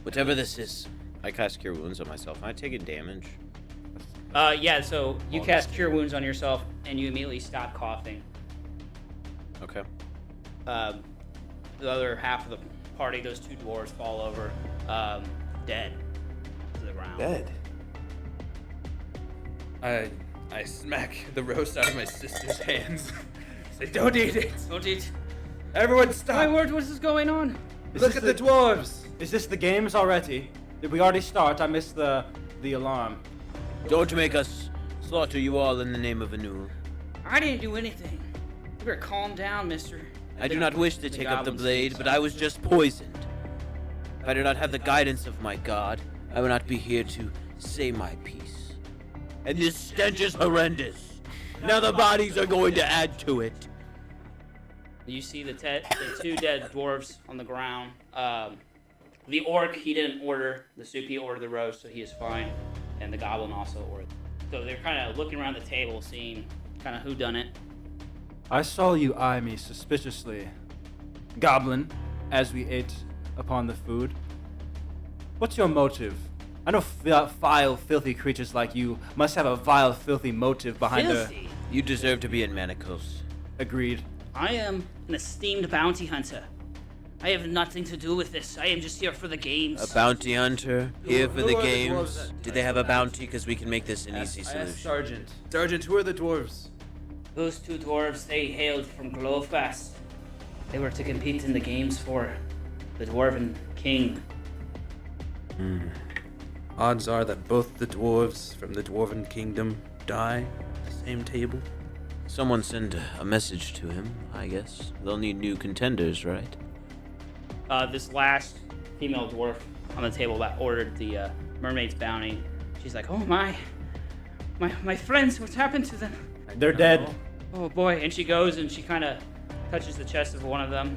Whatever this is. I cast Cure Wounds on myself. Am I taking damage? Yeah, so you cast Cure Wounds on yourself, and you immediately stop coughing. Okay. The other half of the party, those two dwarves, fall over, dead to the ground. Dead. I smack the roast out of my sister's hands. Say, don't eat it. Don't eat. Everyone stop. My word, what is going on? Look at the dwarves. Is this the games already? Did we already start? I missed the alarm. Don't make us slaughter you all in the name of Anul. I didn't do anything. You better calm down, mister. I do not wish to take up the blade, but I was just poisoned. If I do not have the guidance of my god, I will not be here to say my piece. And this stench is horrendous. Now the bodies are going to add to it. You see the two dead dwarves on the ground. The orc, he didn't order the soup, he ordered the roast, so he is fine. And the goblin also ordered. So they're kind of looking around the table, seeing kind of who done it. I saw you eye me suspiciously, goblin, as we ate upon the food. What's your motive? I know vile, filthy creatures like you must have a vile, filthy motive behind Filthy. You deserve to be in Manacles. Agreed. I am an esteemed bounty hunter. I have nothing to do with this. I am just here for the games. A bounty hunter, here for Who the are the games. dwarves? Do they have a bounty? Because we can make this an easy I solution. asked Sergeant. Sergeant, who are the dwarves? Those two dwarves, they hailed from Glowfast. They were to compete in the games for the Dwarven King. Odds are that both the dwarves from the Dwarven Kingdom die at the same table. Someone send a message to him, I guess. They'll need new contenders, right? This last female dwarf on the table that ordered the mermaid's bounty, she's like, oh my friends, what's happened to them? They're dead. Oh boy, and she goes and she kind of touches the chest of one of them,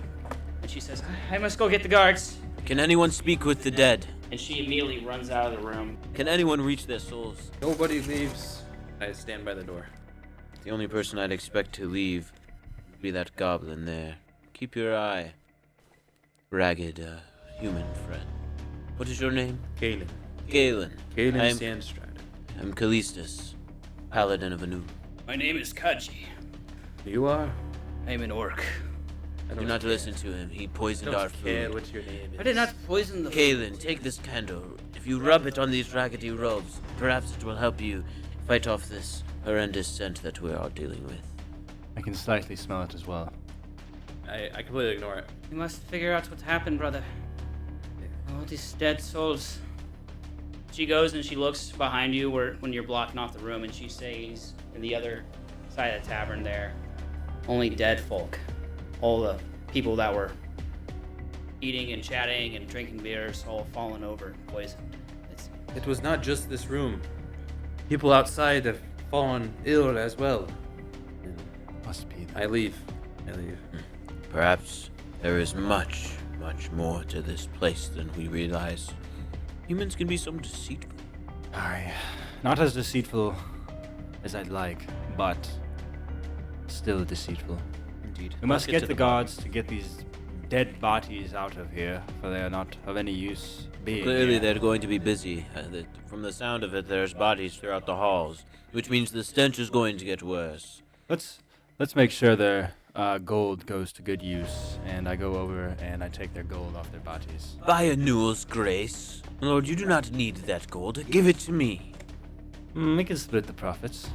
and she says, I must go get the guards. Can anyone speak with the dead? And she immediately runs out of the room. Can anyone reach their souls? Nobody leaves. I stand by the door. The only person I'd expect to leave would be that goblin there. Keep your eye. Ragged, human friend. What is your name? Kaelin. Kaelin. Kaelin I'm- Sandstrad. I'm Callistus, Paladin of Anu. My name is Kaji. You are? I'm an orc. Do not listen to him. He poisoned our food. what your name is. I did not poison the Kaelin, take this candle. If you rub it on these raggedy robes, perhaps it will help you fight off this horrendous scent that we are dealing with. I can slightly smell it as well. I completely ignore it. You must figure out what's happened, brother. All these dead souls. She goes and she looks behind you when you're blocking off the room, and she says, in the other side of the tavern there, only dead folk. All the people that were eating and chatting and drinking beers all fallen over and poisoned. It was not just this room. People outside have fallen ill as well. Must be. I leave. Perhaps there is much, much more to this place than we realize. Humans can be so deceitful. Aye. Not as deceitful as I'd like, but still deceitful. Indeed. We must get the gods to get these dead bodies out of here, for they are not of any use being Clearly, here. they're going to be busy. From the sound of it, there's bodies throughout the halls, which means the stench is going to get worse. Let's make sure their gold goes to good use, and I go over and I take their gold off their bodies. By Anuel's grace, Lord, you do not need that gold. Give it to me. We can split the profits.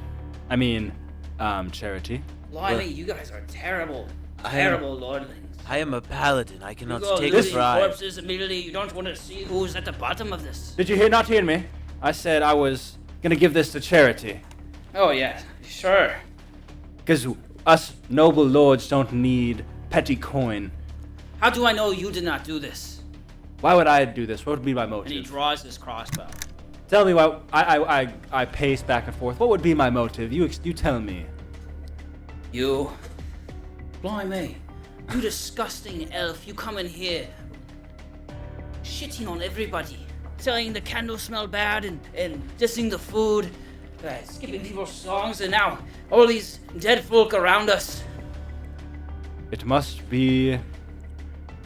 Charity. Blimey, you guys are terrible. I am- Terrible lordlings. I am a paladin. I You cannot go take looting a bribe. corpses immediately. You don't want to see who's at the bottom of this. Did you not hear me? I said I was gonna give this to charity. Oh, yeah, sure. Because us noble lords don't need petty coin. How do I know you did not do this? Why would I do this? What would be my And he motive? draws his crossbow. Tell me why. I pace back and forth. What would be my motive? You tell me. You. Blimey. You disgusting elf. You come in here shitting on everybody. Telling the candles smell bad and dissing the food. Skipping people's songs, and now all these dead folk around us. It must be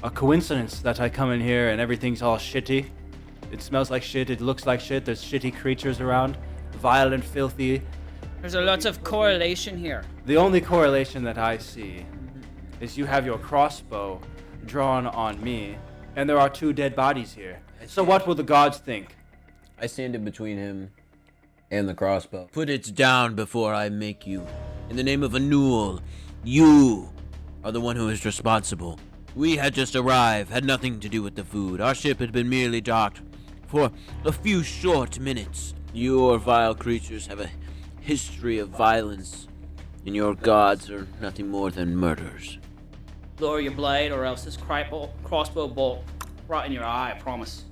a coincidence that I come in here and everything's all shitty. It smells like shit. It looks like shit. There's shitty creatures around, vile and filthy. There's a lot of correlation here. The only correlation that I see is you have your crossbow drawn on me, and there are 2 dead bodies here. So what will the gods think? I stand in between him and the crossbow. Put it down before I make you. In the name of Anuel, you are the one who is responsible. We had just arrived, had nothing to do with the food. Our ship had been merely docked for a few short minutes. Your vile creatures have a history of violence, and your gods are nothing more than murderers. Lower your blade, or else this crossbow bolt right in your eye, I promise.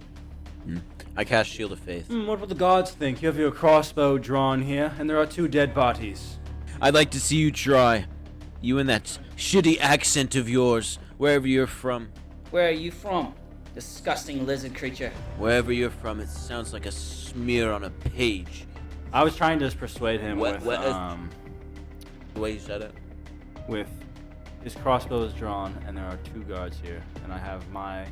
I cast Shield of Faith. What will the gods think? You have your crossbow drawn here, and there are 2 dead bodies. I'd like to see you try. You and that shitty accent of yours, wherever you're from. Where are you from? Disgusting lizard creature. Wherever you're from, it sounds like a smear on a page. I was trying to just persuade him What- with what- The way you said it. with his crossbow is drawn, and there are 2 guards here, and I have my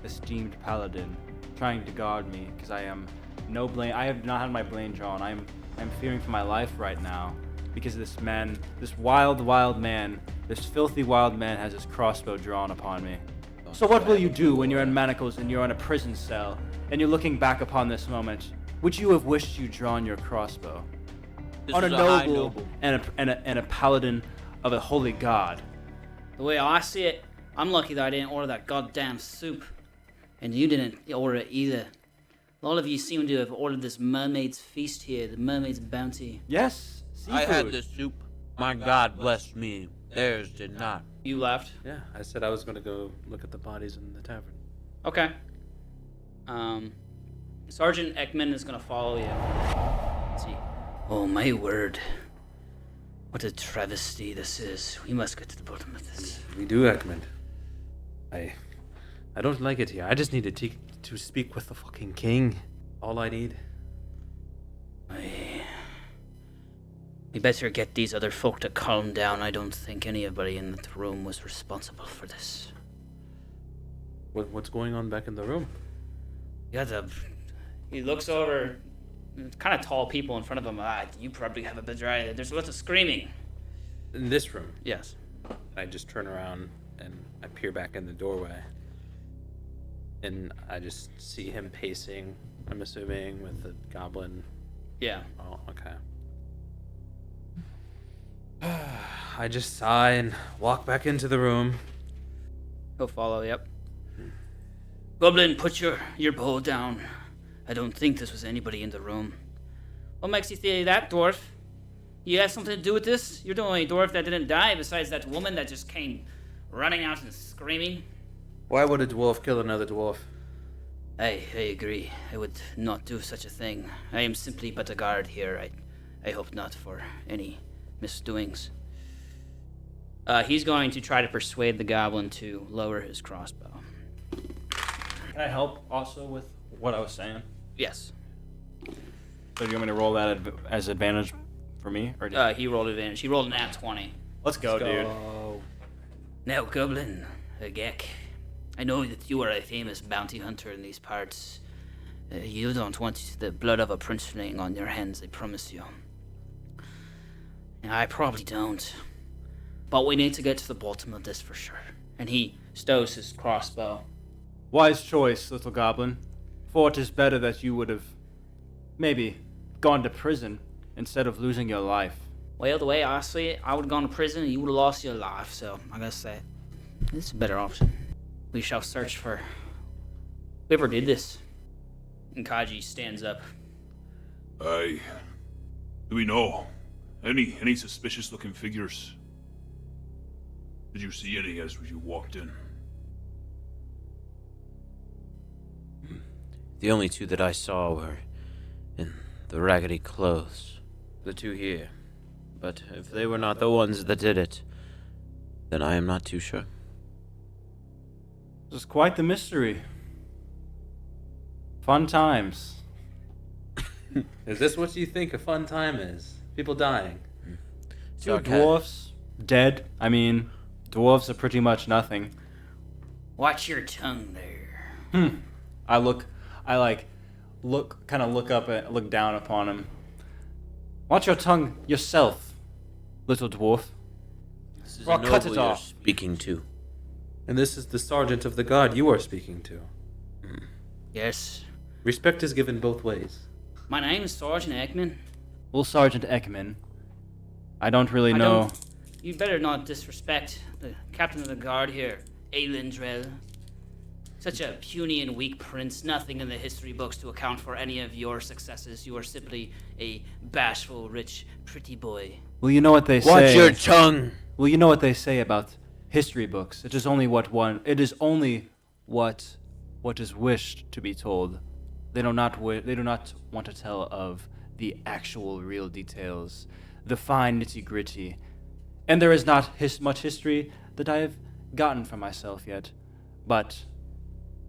esteemed paladin trying to guard me because I am no blame. I have not had my blade drawn. I'm fearing for my life right now because this man, this wild man, this filthy wild man has his crossbow drawn upon me. So what will you do when you're in manacles and you're in a prison cell and you're looking back upon this moment? Would you have wished you'd drawn your crossbow This on a is a high noble and a paladin of a holy god? The way I see it, I'm lucky that I didn't order that goddamn soup. And you didn't order it either. All of you seem to have ordered this mermaid's feast here, the mermaid's bounty. Yes, seafood. I had the soup. My God blessed me. Theirs did not. You left. Yeah, I said I was going to go look at the bodies in the tavern. Okay. Sergeant Ekman is gonna follow you. Let's see. Oh my word. What a travesty this is. We must get to the bottom of this. We do, Ekman. I don't like it here. I just need to speak with the fucking king. All I need. We better get these other folk to calm down. I don't think anybody in the room was responsible for this. What's going on back in the room? He looks over, kind of tall people in front of him. You probably have a better idea. There's lots of screaming. In this room. Yes. I just turn around and I peer back in the doorway. And I just see him pacing, I'm assuming, with the goblin. Yeah. Oh, okay. I just sigh and walk back into the room. He'll follow, yep. Goblin, put your bow down. I don't think this was anybody in the room. What makes you say that, dwarf? You have something to do with this? You're the only dwarf that didn't die besides that woman that just came running out and screaming. Why would a dwarf kill another dwarf? I agree. I would not do such a thing. I am simply but a guard here. I hope not for any misdoings. He's going to try to persuade the goblin to lower his crossbow. Can I help also with what I was saying? Yes. So do you want me to roll that as advantage for me? Or He rolled advantage. He rolled an at 20. Let's go, dude. Now, Goblin, Gek, I know that you are a famous bounty hunter in these parts. You don't want the blood of a princeling on your hands, I promise you. And I probably don't. But we need to get to the bottom of this for sure. And he stows his crossbow. Wise choice, little goblin. For it is better that you would have maybe gone to prison instead of losing your life. Well, the way I see it, I would have gone to prison and you would have lost your life, so I gotta say, this is a better option. We shall search for whoever did this. And Kaji stands up. Do we know? Any suspicious looking figures? Did you see any as you walked in? The only two that I saw were in the raggedy clothes. The two here. But if they were not the ones that did it, then I am not too sure. This is quite the mystery. Fun times. Is this what you think a fun time is? People dying. Two dwarfs dead. I mean, dwarves are pretty much nothing. Watch your tongue there. I look up and look down upon him. Watch your tongue yourself, little dwarf. This is Or a cut noble it you're off. speaking to. And this is the sergeant of the guard you are speaking to. Yes. Respect is given both ways. My name is Sergeant Ekman. Well, Sergeant Ekman, I don't really know. You'd better not disrespect the captain of the guard here, Aelindrel. Such a puny and weak prince, nothing in the history books to account for any of your successes. You are simply a bashful, rich, pretty boy. Well, you know what they say. Watch your tongue! Well, you know what they say about history books. It is only what is wished to be told. They do not want to tell of the actual real details, the fine nitty-gritty. And there is not much history that I have gotten for myself yet. But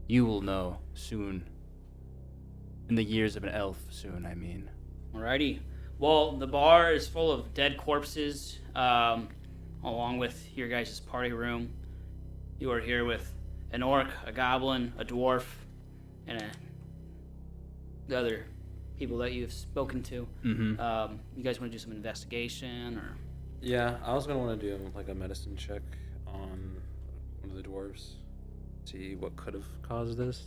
you will know soon. In the years of an elf, soon, I mean. Alrighty. Well, the bar is full of dead corpses, along with your guys' party room. You are here with an orc, a goblin, a dwarf, and the other people that you've spoken to. Mm-hmm. You guys want to do some investigation, or? Yeah, I was gonna want to do like a medicine check on one of the dwarves. See what could have caused this.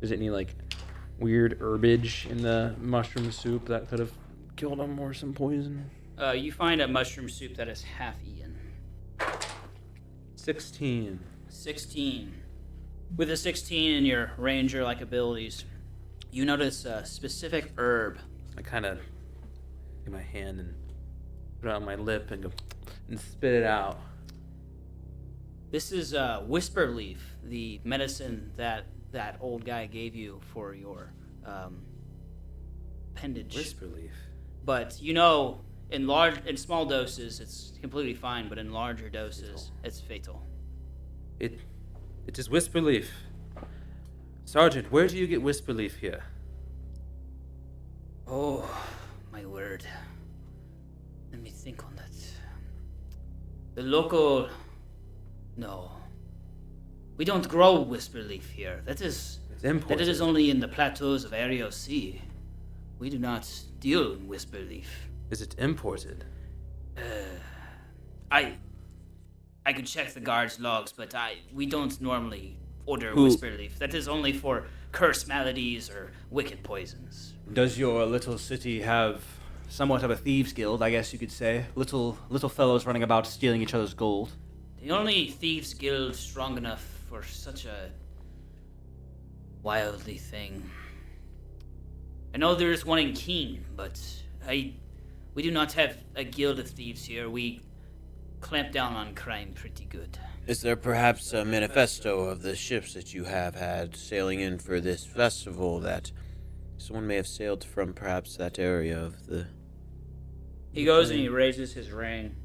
Is it any like weird herbage in the mushroom soup that could have killed him, or some poison? You find a mushroom soup that is half eaten. 16. 16. With a 16 and your ranger-like abilities, you notice a specific herb. I kind of get my hand and put it on my lip and go and spit it out. This is whisper leaf, the medicine that old guy gave you for your appendage. Whisper leaf. But in small doses, it's completely fine, but in larger doses, it's fatal. It is whisper leaf. Sergeant, where do you get whisper leaf here? Oh, my word. Let me think on that. The local... No. We don't grow whisper leaf here. That is... It's imported. That is only in the plateaus of Ario Sea. We do not deal in whisper leaf. Is it imported? I could check the guard's logs, but we don't normally order Who- whisper leaf. That is only for cursed maladies or wicked poisons. Does your little city have somewhat of a thieves' guild, I guess you could say? Little fellows running about stealing each other's gold. The only thieves guild strong enough for such a wildly thing. I know there is one in Keene, but we do not have a guild of thieves here. We clamp down on crime pretty good. Is there perhaps a manifesto of the ships that you have had sailing in for this festival that someone may have sailed from perhaps that area of the... He goes and he raises his ring.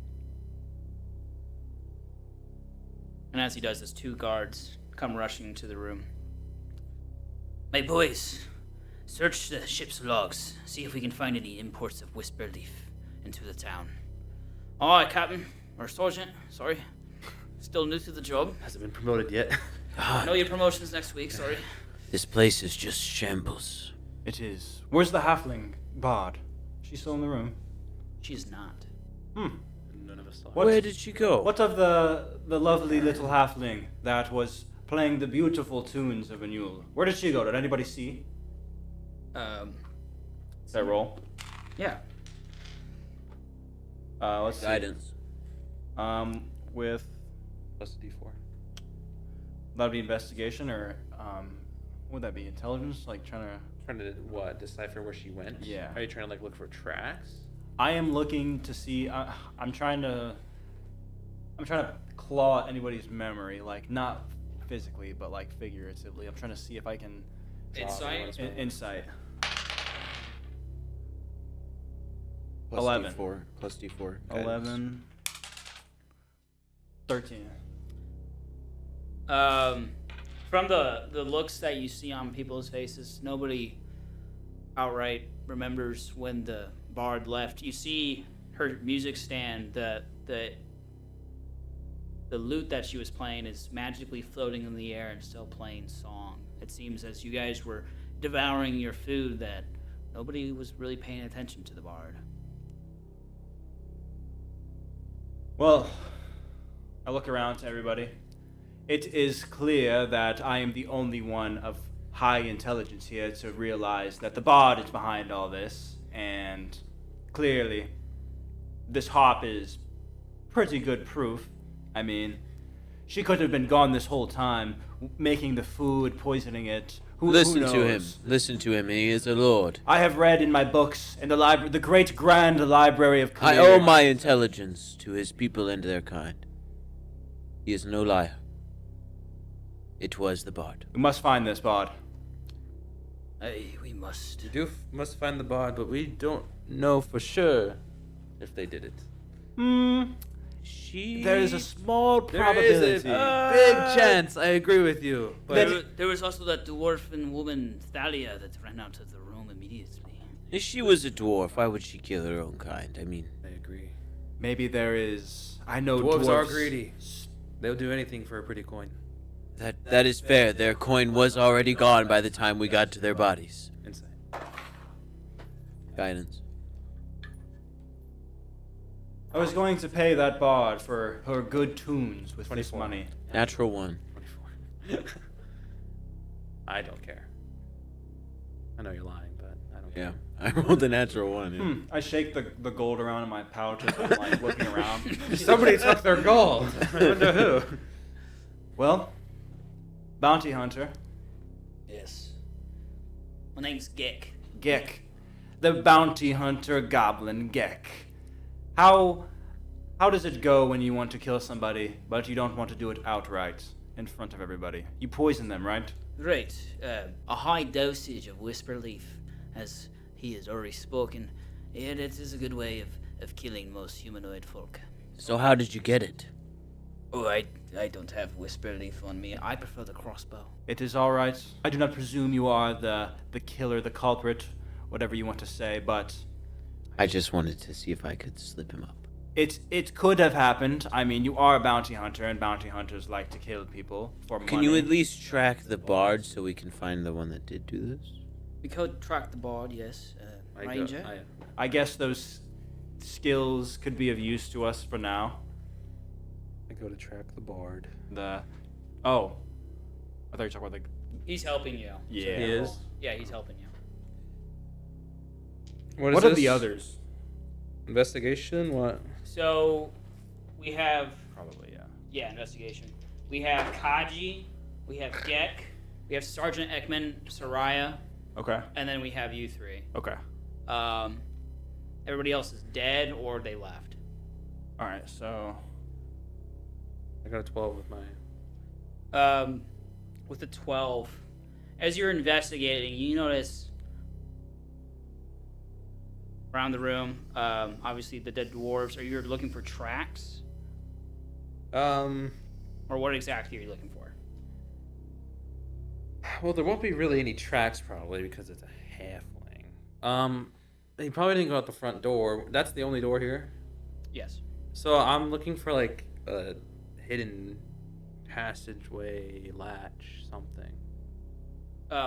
And as he does this, 2 guards come rushing into the room. My boys, search the ship's logs. See if we can find any imports of whisper leaf into the town. Aye, Captain. Or Sergeant, sorry. Still new to the job. Hasn't been promoted yet. I know your promotion's next week, sorry. This place is just shambles. It is. Where's the halfling bard? She's still in the room. She's not. None of us saw. What- Where did she go? What of the lovely little halfling that was playing the beautiful tunes of Renewal? Where did she go? Did anybody see? Is that roll? Yeah. Let's see. Guidance. With Plus D4. that'd be investigation or what would that be? Intelligence? Like trying to. Trying to decipher where she went? Yeah. Are you trying to look for tracks? I am looking to see. I'm trying to claw at anybody's memory, like not physically, but like figuratively. I'm trying to see if I can. Insight? Insight. Plus 11. D4. Plus D4. Guidance. 11. 13. From the looks that you see on people's faces, nobody outright remembers when the bard left. You see her music stand, the lute that she was playing is magically floating in the air and still playing song. It seems as you guys were devouring your food that nobody was really paying attention to the bard. Well, I look around to everybody. It is clear that I am the only one of high intelligence here to realize that the bard is behind all this, and clearly, this harp is pretty good proof. I mean, she could have been gone this whole time, making the food, poisoning it. Who Listen to him. knows? Listen to him. He is a lord. I have read in my books in the library, the great grand library of I Kaelin. owe my intelligence to his people and their kind. He is no liar. It was the bard. We must find this bard. We must. We must find the bard, but we don't know for sure if they did it. There is a small There probability. is a big chance. I agree with you. But There was also that dwarfen woman, Thalia, that ran out of the room immediately. If she was a dwarf, why would she kill her own kind? I mean, I agree. Maybe there is. I know Dwarves are dwarves greedy. They'll do anything for a pretty coin. that is fair. Their coin was already gone by the time we got to their bodies. Inside. Guidance. I was going to pay that bard for her good tunes with this 24. money. Natural 1. 24. I don't care. I know you're lying, but I don't Yeah. care. I rolled a natural 1. Yeah. I shake the gold around in my pouch as I'm like looking around. Somebody took their gold. I wonder who. Well, bounty hunter, Yes. My name's Gek. Gek, the bounty hunter goblin Gek. How does it go when you want to kill somebody, but you don't want to do it outright in front of everybody? You poison them, right? Right. A high dosage of whisper leaf, as he has already spoken. And it is a good way of killing most humanoid folk. So how did you get it? Oh, I don't have whisper leaf on me. I prefer the crossbow. It is all right. I do not presume you are the killer, the culprit, whatever you want to say, but I just wanted to see if I could slip him up. it could have happened. I mean, you are a bounty hunter, and bounty hunters like to kill people for money. Can you at least track the bard so we can find the one that did do this? We could track the bard, yes. Ranger. I guess those skills could be of use to us for now. I go to track the bard. Oh. I thought you were talking about He's helping you. Yeah. He is. Yeah, he's helping you. What are the others? Investigation? What? So, we have... Probably, yeah. Yeah, investigation. We have Kaji, we have Gek, we have Sergeant Ekman, Soraya, Okay. and then we have you three. Okay. Everybody else is dead or they left. All right. So. I got a 12 with my... With the 12, as you're investigating, you notice around the room, obviously the dead dwarves. Are you looking for tracks? Or what exactly are you looking for? Well, there won't be really any tracks probably because it's a halfling. He probably didn't go out the front door. That's the only door here. Yes. So I'm looking for like a hidden passageway, latch, something.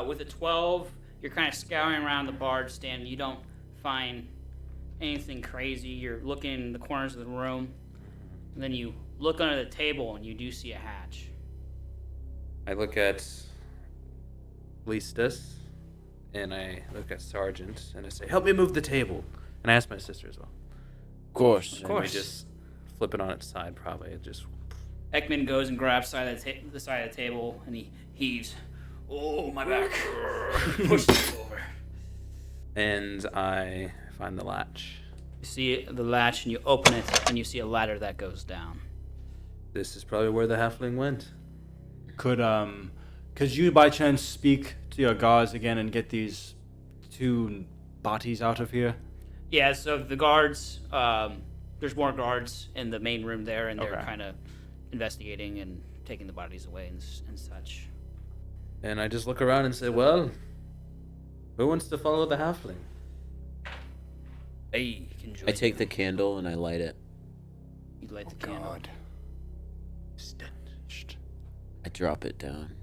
With a 12, you're kind of scouring around the bard stand. You don't find anything crazy. You're looking in the corners of the room, and then you look under the table, and you do see a hatch. I look at Callistus, and I look at Sergeant, and I say, "Help me move the table." And I ask my sister as well. Of course. And we just flip it on its side, probably. It just... Ekman goes and grabs the side of the table, and he heaves. Oh, my back. Pushes it over. And I find the latch. You see the latch, and you open it, and you see a ladder that goes down. This is probably where the halfling went. Could you by chance speak to your guards again and get these two bodies out of here? Yeah, so the guards, there's more guards in the main room there, and they're Okay. kind of investigating and taking the bodies away and such. And I just look around and say, well, who wants to follow the halfling? Hey, you can join I take me. the candle and I light it. You light the candle. Stench. I drop it down.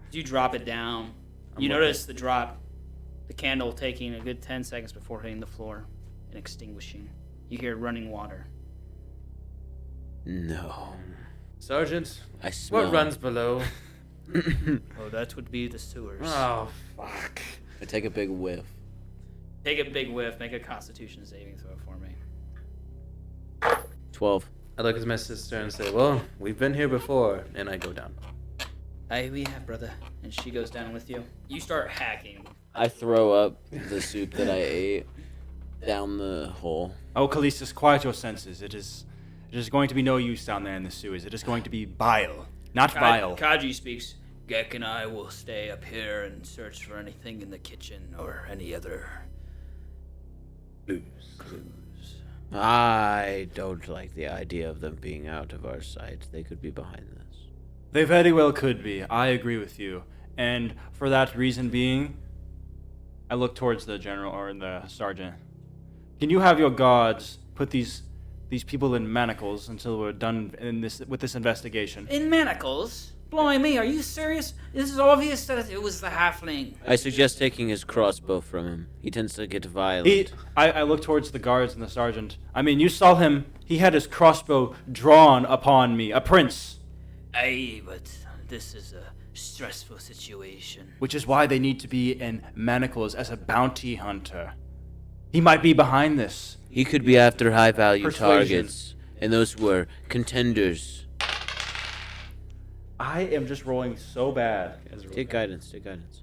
As you drop it down, you notice the candle taking a good 10 seconds before hitting the floor and extinguishing. You hear running water. No. Sergeant, I smell. what runs below? Oh, that would be the sewers. Oh, fuck. I take a big whiff. Take a big whiff. Make a Constitution saving throw for me. 12. I look at my sister and say, well, we've been here before. And I go down. Aye, we have, brother. And she goes down with you. You start hacking. I throw up the soup that I ate down the hole. Oh, Callistus, quiet your senses. It is going to be no use down there in the sewers. It is going to be bile, not vile. Kaji speaks. Gek and I will stay up here and search for anything in the kitchen or any other clues. I don't like the idea of them being out of our sight. They could be behind this. They very well could be. I agree with you. And for that reason being, I look towards the general or the sergeant. Can you have your guards put these people in manacles until we're done with this investigation? In manacles? Blimey, are you serious? This is obvious that it was the halfling. I suggest taking his crossbow from him. He tends to get violent. I look towards the guards and the sergeant. I mean, you saw him. He had his crossbow drawn upon me, a prince. Aye, but this is a stressful situation. Which is why they need to be in manacles as a bounty hunter. He might be behind this. He could be after high-value Persuasion. targets, and those were contenders. I am just rolling so bad. Take guidance, take guidance.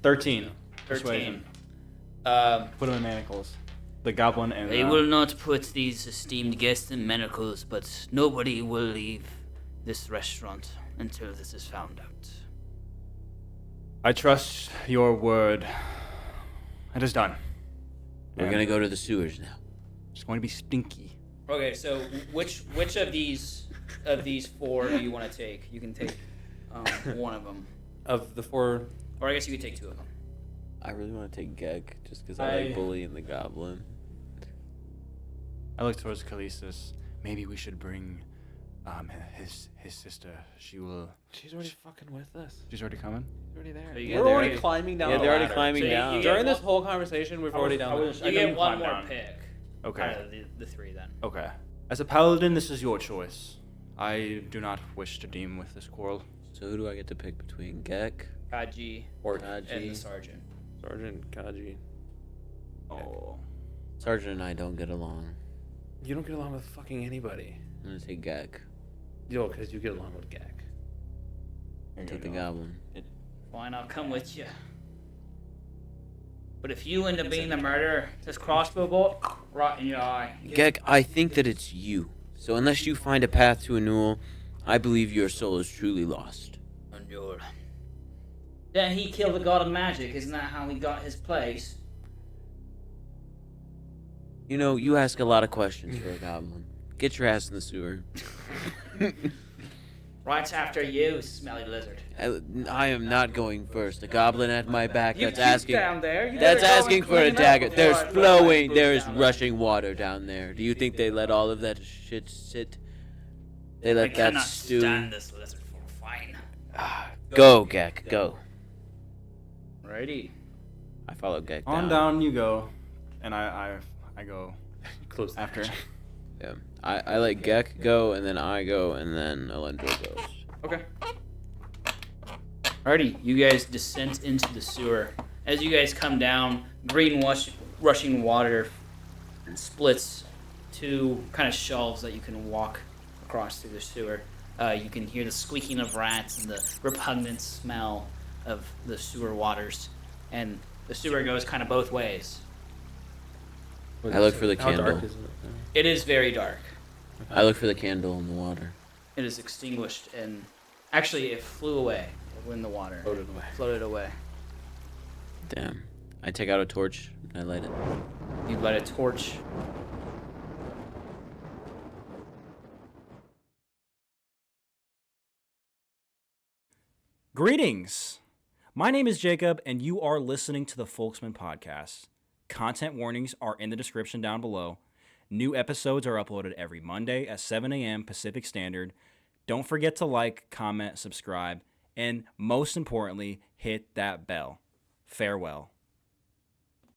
13. Persuasion. 13. Put him in manacles. The goblin and... They will not put these esteemed guests in manacles, but nobody will leave this restaurant until this is found out. I trust your word. It is done. We're gonna go to the sewers now. It's going to be stinky. Okay, so which of these four do you want to take? You can take one of them, Of the four... or I guess you could take two of them. I really want to take Gek just because I like bullying the goblin. I look towards Callistus. Maybe we should bring his sister. She's already fucking with us. She's already coming? She's already there. Yeah, We're already climbing down Yeah, the they're already ladder. climbing So you down. get During this one- whole conversation, we've already done it. You get one more pick. Okay. Out of the three, then. Okay. As a paladin, this is your choice. I do not wish to deal with this quarrel. So who do I get to pick between Gek Kaji or and the Kaji? sergeant. Sergeant Kaji. Oh. Sergeant and I don't get along. You don't get along with fucking anybody. I'm gonna take Gek. Yo, because you get along with Gek. Take the goblin. Fine, I'll come with you. But if you end up being the murderer, this crossbow bolt right in your eye. Gek, I think that it's you. So unless you find a path to Anul, I believe your soul is truly lost. Anul. Then he killed the god of magic. Isn't that how he got his place? You know, you ask a lot of questions for a goblin. Get your ass in the sewer. Right after you, smelly lizard. I am not going first. A goblin at my back. You That's keep asking. down there. You That's better go asking and for a clean up dagger. before There's I put my flowing. boots There is down. rushing water down there. Do you think they let all of that shit sit? They I let that cannot stew. stand this lizard for fine. Go, Gek. Go. Righty. I follow Gek On down you go. And I go Close the after. Yeah. I let Gek go, and then I go, and then Aelindrel goes. Okay. Alrighty, you guys descend into the sewer. As you guys come down, green rushing water splits two kind of shelves that you can walk across through the sewer. You can hear the squeaking of rats and the repugnant smell of the sewer waters. And the sewer goes kind of both ways. I look for the How candle. dark is it? It is very dark. I look for the candle in the water. It is extinguished and actually it flew away in the water. Floated away. Damn. I take out a torch and I light it. You light a torch. Greetings! My name is Jacob, and you are listening to the Folksmen podcast. Content warnings are in the description down below. New episodes are uploaded every Monday at 7 a.m. Pacific Standard. Don't forget to like, comment, subscribe, and most importantly, hit that bell. Farewell.